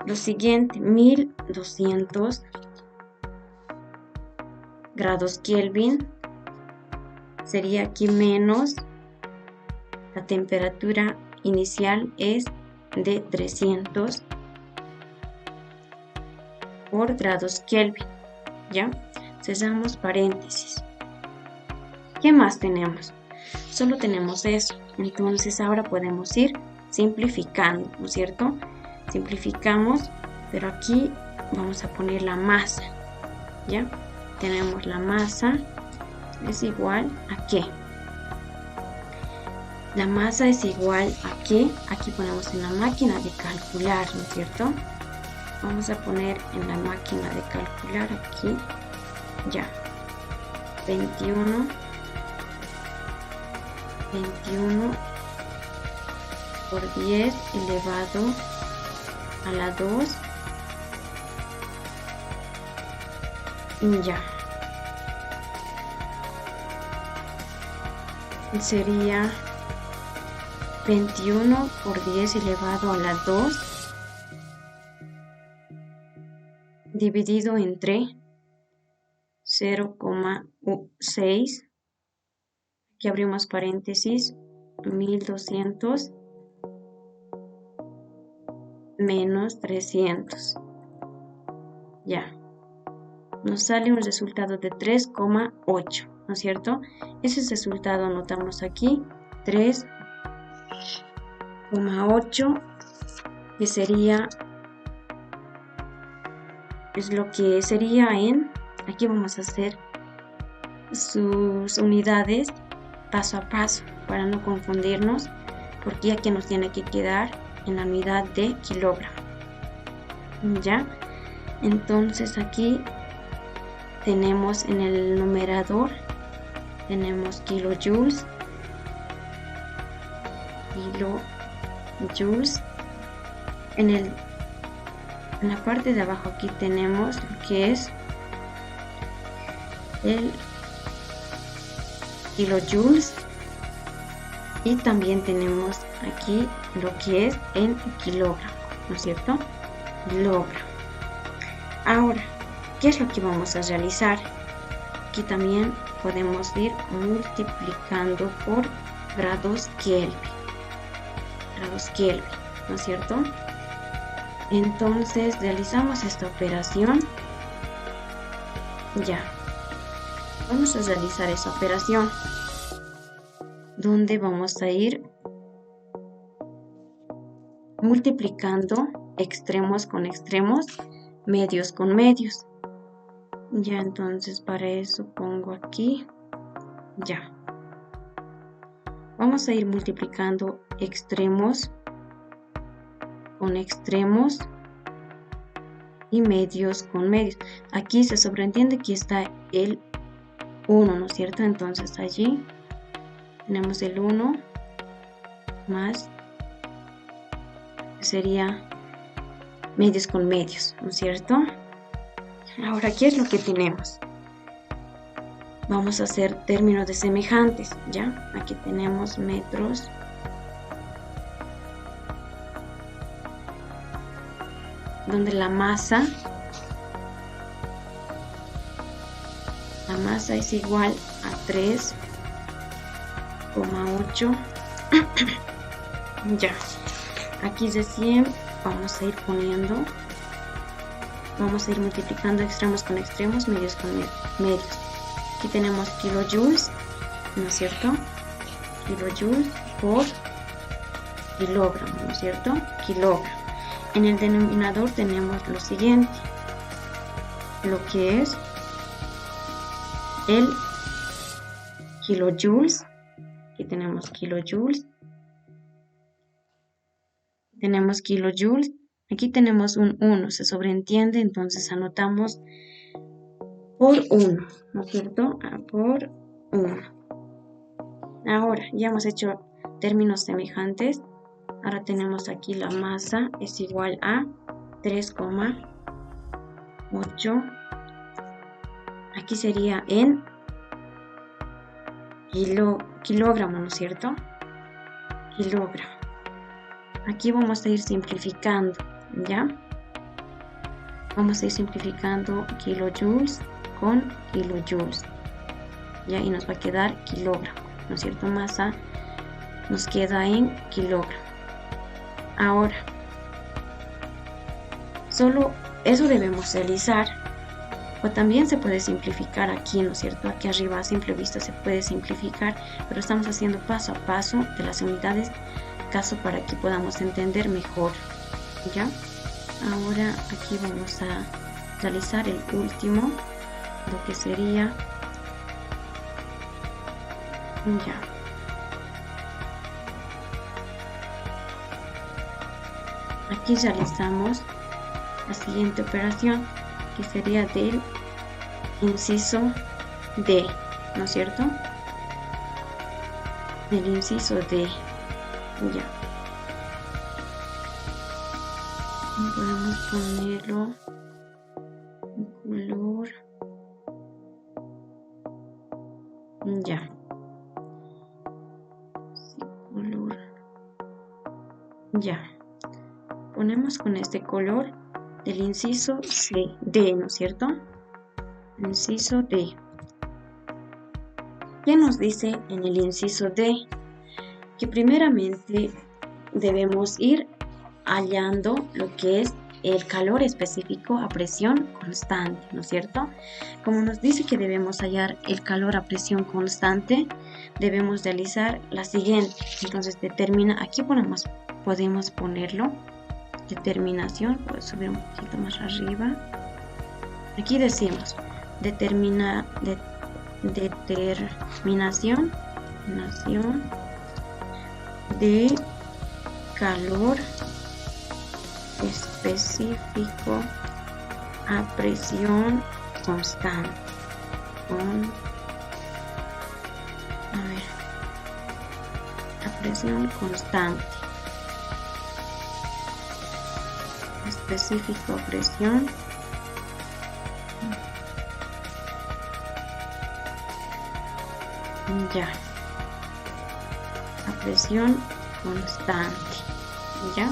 lo siguiente, 1200 grados Kelvin, sería aquí menos la temperatura inicial es de 300 por grados Kelvin. ¿Ya? Cerramos paréntesis. ¿Qué más tenemos? Solo tenemos eso. Entonces ahora podemos ir simplificando, ¿no es cierto? Simplificamos, pero aquí vamos a poner la masa. ¿Ya? Tenemos la masa es igual a ¿qué? La masa es igual a ¿qué? Aquí ponemos en la máquina de calcular, ¿no es cierto? Vamos a poner en la máquina de calcular aquí, ya, 21 por 10 elevado a la 2, ya, sería 21 por 10 elevado a la 2 dividido entre 0,6, aquí abrimos paréntesis, 1200 menos 300. Ya, nos sale un resultado de 3,8, ¿no es cierto? Ese resultado anotamos aquí, 3,8, que sería, es lo que sería en, aquí vamos a hacer sus unidades paso a paso para no confundirnos, porque aquí nos tiene que quedar en la unidad de kilogramo. Ya, entonces aquí tenemos en el numerador, tenemos kilojoules, en la parte de abajo aquí tenemos lo que es el kilojoules, y también tenemos aquí lo que es en kilogramo, ¿no es cierto? Kilogramo. Ahora, ¿qué es lo que vamos a realizar? Aquí también podemos ir multiplicando por grados Kelvin, ¿no es cierto? Entonces realizamos esta operación. Ya, vamos a realizar esa operación donde vamos a ir multiplicando extremos con extremos, medios con medios. Ya, entonces para eso pongo aquí, ya. Vamos a ir multiplicando extremos con extremos y medios con medios. Aquí se sobreentiende que está el 1, ¿no es cierto? Entonces allí tenemos el 1 más, sería medios con medios, ¿no es cierto? Ahora, ¿qué es lo que tenemos? Vamos a hacer términos de semejantes, ¿ya? Aquí tenemos metros donde la masa es igual a 3,8. Ya, aquí recién vamos a ir poniendo, vamos a ir multiplicando extremos con extremos, medios con medios. Aquí tenemos kilojoules, ¿no es cierto? Kilojoules por kilogramo, ¿no es cierto? Kilogramo. En el denominador tenemos lo siguiente, lo que es el kilojoules. Aquí tenemos kilojoules. Aquí tenemos un 1, se sobreentiende, entonces anotamos por 1, ¿no es cierto? Por 1. Ahora, ya hemos hecho términos semejantes. Ahora tenemos aquí la masa es igual a 3,8. Aquí sería en kilogramo, ¿no es cierto? Kilogramo. Aquí vamos a ir simplificando, ¿ya? Vamos a ir simplificando kilojoules con kilojoules, ¿ya? Y nos va a quedar kilogramo, ¿no es cierto? Masa nos queda en kilogramo. Ahora, solo eso debemos realizar, o también se puede simplificar aquí, ¿no es cierto? Aquí arriba a simple vista se puede simplificar, pero estamos haciendo paso a paso de las unidades, caso para que podamos entender mejor, ¿ya? Ahora aquí vamos a realizar el último, lo que sería, ya. Aquí realizamos la siguiente operación, que sería del inciso D, ¿no es cierto? Del inciso D, ya. Podemos ponerlo en color, ya. Sí, color, ya. Ponemos con este color del inciso D, ¿no es cierto? Inciso D. ¿Qué nos dice en el inciso D? Que primeramente debemos ir hallando lo que es el calor específico a presión constante, ¿no es cierto? Como nos dice que debemos hallar el calor a presión constante, debemos realizar la siguiente. Entonces aquí podemos ponerlo, determinación, puedo subir un poquito más arriba. Aquí decimos determinación de calor específico a presión constante. A presión constante. Específico a presión. Ya. A presión constante. Ya.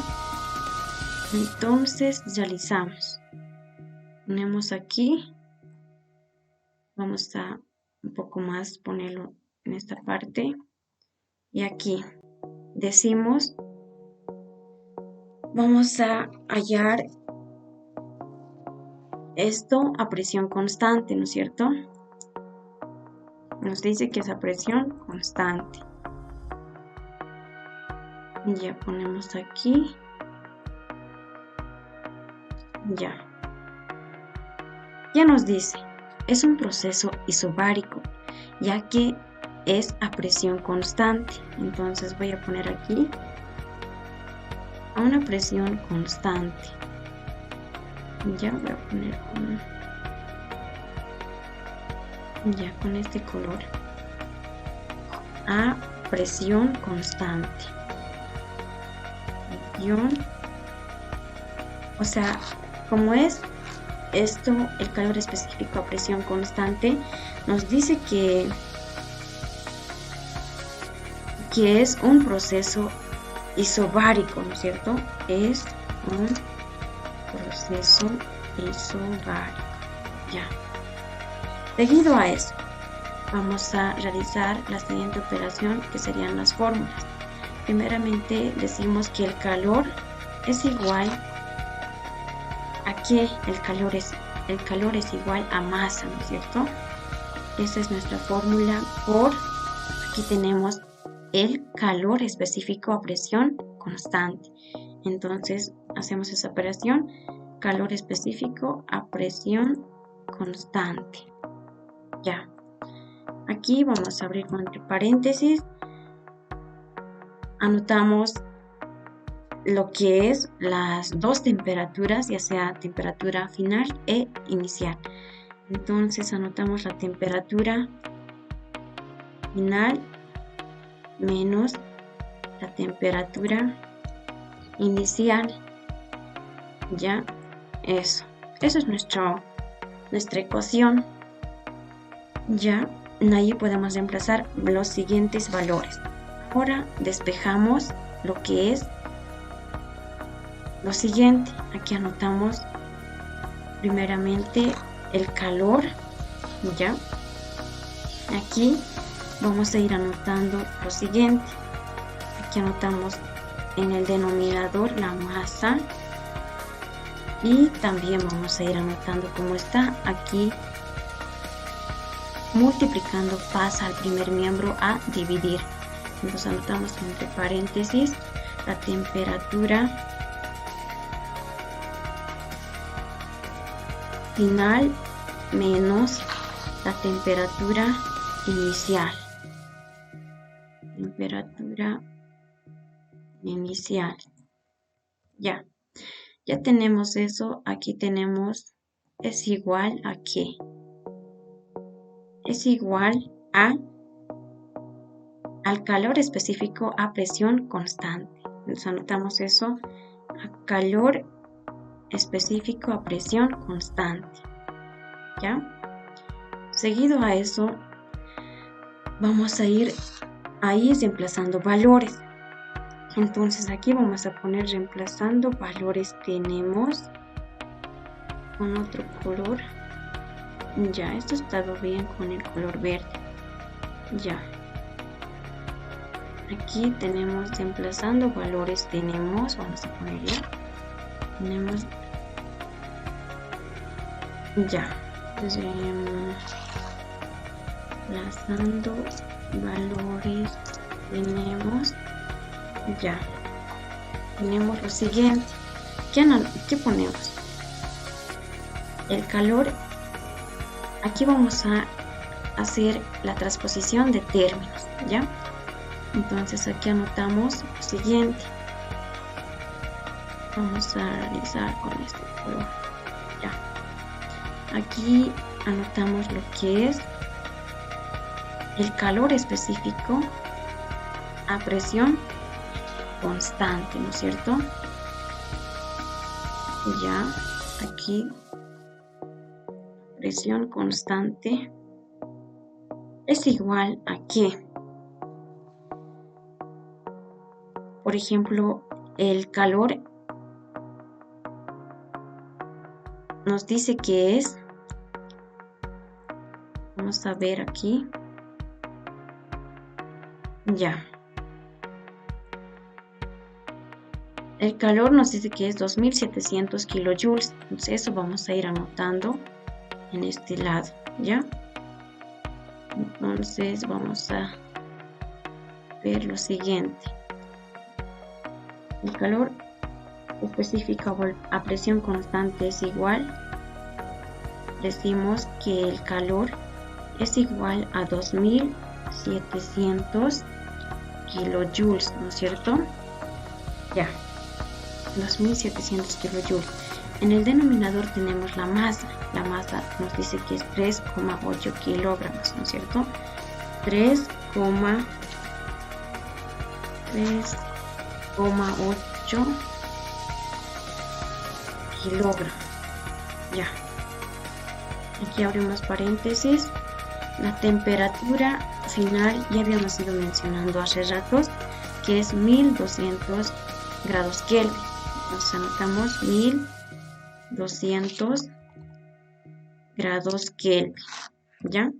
Entonces realizamos. Ponemos aquí. Vamos a un poco más ponerlo en esta parte. Y aquí decimos, vamos a hallar esto a presión constante, ¿no es cierto? Nos dice que es a presión constante. Ya ponemos aquí. Ya nos dice, es un proceso isobárico, ya que es a presión constante. Entonces voy a poner aquí a una presión constante. Ya voy a poner con este color. A presión constante. O sea, como es esto, el calor específico a presión constante, nos dice que es un proceso isobárico, ¿no es cierto? Es un proceso isobárico. Ya. Debido a eso, vamos a realizar la siguiente operación, que serían las fórmulas. Primeramente decimos que el calor es igual a que el calor es igual a masa, ¿no es cierto? Esa es nuestra fórmula aquí tenemos el calor específico a presión constante. Entonces hacemos esa operación, calor específico a presión constante. Ya. Aquí vamos a abrir entre paréntesis. Anotamos lo que es las dos temperaturas, ya sea temperatura final e inicial. Entonces anotamos la temperatura final menos la temperatura inicial. Ya, eso es nuestra ecuación. Ya, ahí podemos reemplazar los siguientes valores. Ahora despejamos lo que es lo siguiente. Aquí anotamos primeramente el calor. Ya, aquí vamos a ir anotando lo siguiente. Aquí anotamos en el denominador la masa y también vamos a ir anotando cómo está aquí, multiplicando pasa al primer miembro a dividir. Entonces anotamos entre paréntesis la temperatura final menos la temperatura inicial. Temperatura inicial. Ya tenemos eso. Aquí tenemos es igual a qué. Es igual al calor específico a presión constante. Entonces anotamos eso, a calor específico a presión constante. ¿Ya? Seguido a eso, vamos a ir ahí reemplazando valores. Entonces aquí vamos a poner reemplazando valores. Tenemos con otro color. Ya, esto estaba bien con el color verde. Ya. Aquí tenemos reemplazando valores. Vamos a poner ya. Tenemos ya. Reemplazando valores. Tenemos lo siguiente. ¿Qué ponemos? El calor. Aquí vamos a hacer la transposición de términos, ¿ya? Entonces aquí anotamos lo siguiente. Vamos a realizar con este color. Ya. Aquí anotamos lo que es el calor específico a presión constante, ¿no es cierto? Ya, aquí presión constante es igual a ¿qué? Por ejemplo, el calor nos dice que es, vamos a ver aquí, ya. El calor nos dice que es 2700 kilojoules, entonces eso vamos a ir anotando en este lado, ¿ya? Entonces vamos a ver lo siguiente. El calor específico a presión constante es igual. Decimos que el calor es igual a 2700 kilojoules, ¿no es cierto? Ya, 2700 kilojoules. En el denominador tenemos la masa. La masa nos dice que es 3,8 kilogramos, ¿no es cierto? 3,8 kilogramos. Ya. Aquí abrimos paréntesis. La temperatura final ya habíamos ido mencionando hace ratos que es 1200 grados Kelvin. Entonces anotamos 1200 grados Kelvin. ¿Ya?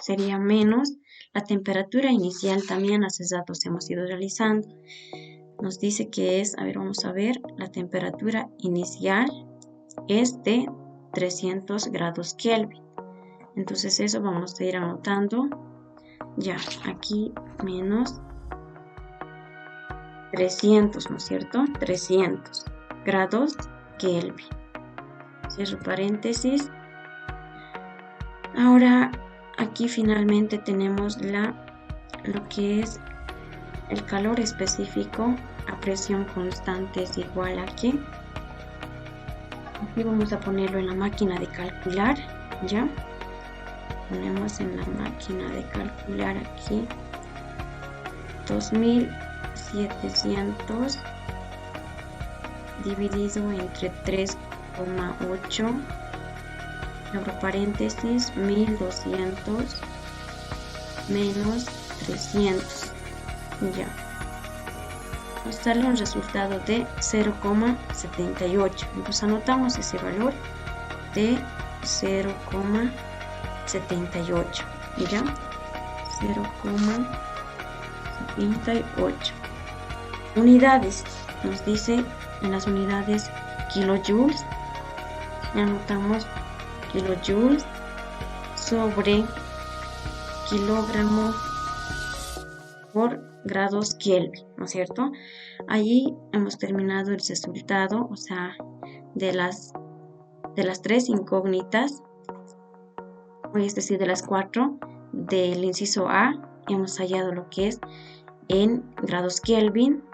Sería menos la temperatura inicial, también hace ratos hemos ido realizando. Nos dice que es, a ver, vamos a ver, la temperatura inicial es de 300 grados Kelvin. Entonces eso vamos a ir anotando. Ya, aquí menos 300, ¿no es cierto? 300 grados Kelvin. Cierro paréntesis. Ahora aquí finalmente tenemos lo que es el calor específico a presión constante es igual a ¿qué? Aquí vamos a ponerlo en la máquina de calcular, ¿ya? Ponemos en la máquina de calcular aquí 2700 dividido entre 3,8, abro paréntesis, 1200 menos 300, ya. Nos sale un resultado de 0,78. Entonces anotamos ese valor de 0,78, ¿ya? 0,78. Unidades. Nos dice en las unidades kilojoules. Anotamos kilojoules sobre kilogramo por grados Kelvin, ¿no es cierto? Allí hemos terminado el resultado, o sea, de las 3 incógnitas, es decir, de las 4 del inciso A, hemos hallado lo que es en grados Kelvin.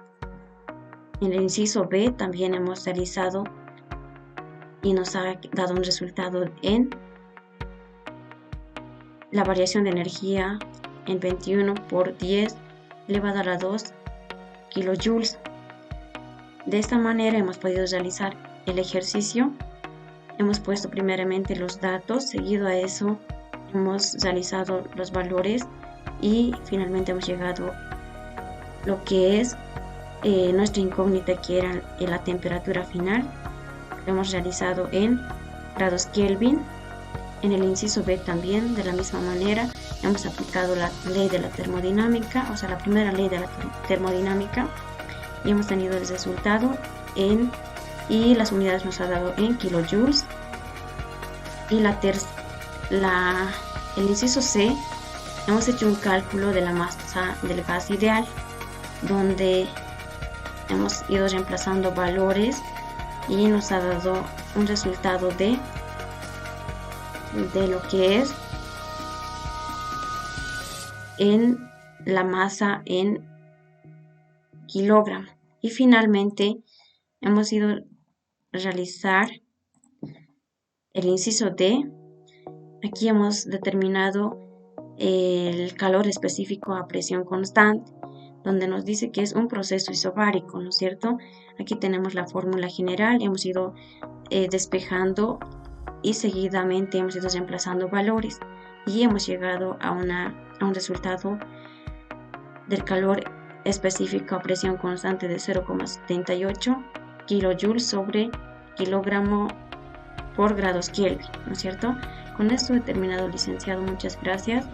En el inciso B también hemos realizado y nos ha dado un resultado en la variación de energía en 21 por 10 elevado a la 2 kilojoules. De esta manera hemos podido realizar el ejercicio. Hemos puesto primeramente los datos, seguido a eso hemos realizado los valores y finalmente hemos llegado a lo que es nuestra incógnita, que era la temperatura final. Lo hemos realizado en grados Kelvin. En el inciso B también, de la misma manera, hemos aplicado la ley de la termodinámica, o sea, la primera ley de la termodinámica, y hemos tenido el resultado y las unidades nos ha dado en kilojoules. Y el inciso C, hemos hecho un cálculo de la masa del gas ideal, donde hemos ido reemplazando valores y nos ha dado un resultado de lo que es en la masa en kilogramo. Y finalmente hemos ido a realizar el inciso D. Aquí hemos determinado el calor específico a presión constante, donde nos dice que es un proceso isobárico, ¿no es cierto? Aquí tenemos la fórmula general, hemos ido despejando y seguidamente hemos ido reemplazando valores y hemos llegado a un resultado del calor específico a presión constante de 0,78 kJ sobre kilogramo por grados Kelvin, ¿no es cierto? Con esto he terminado, licenciado. Muchas gracias.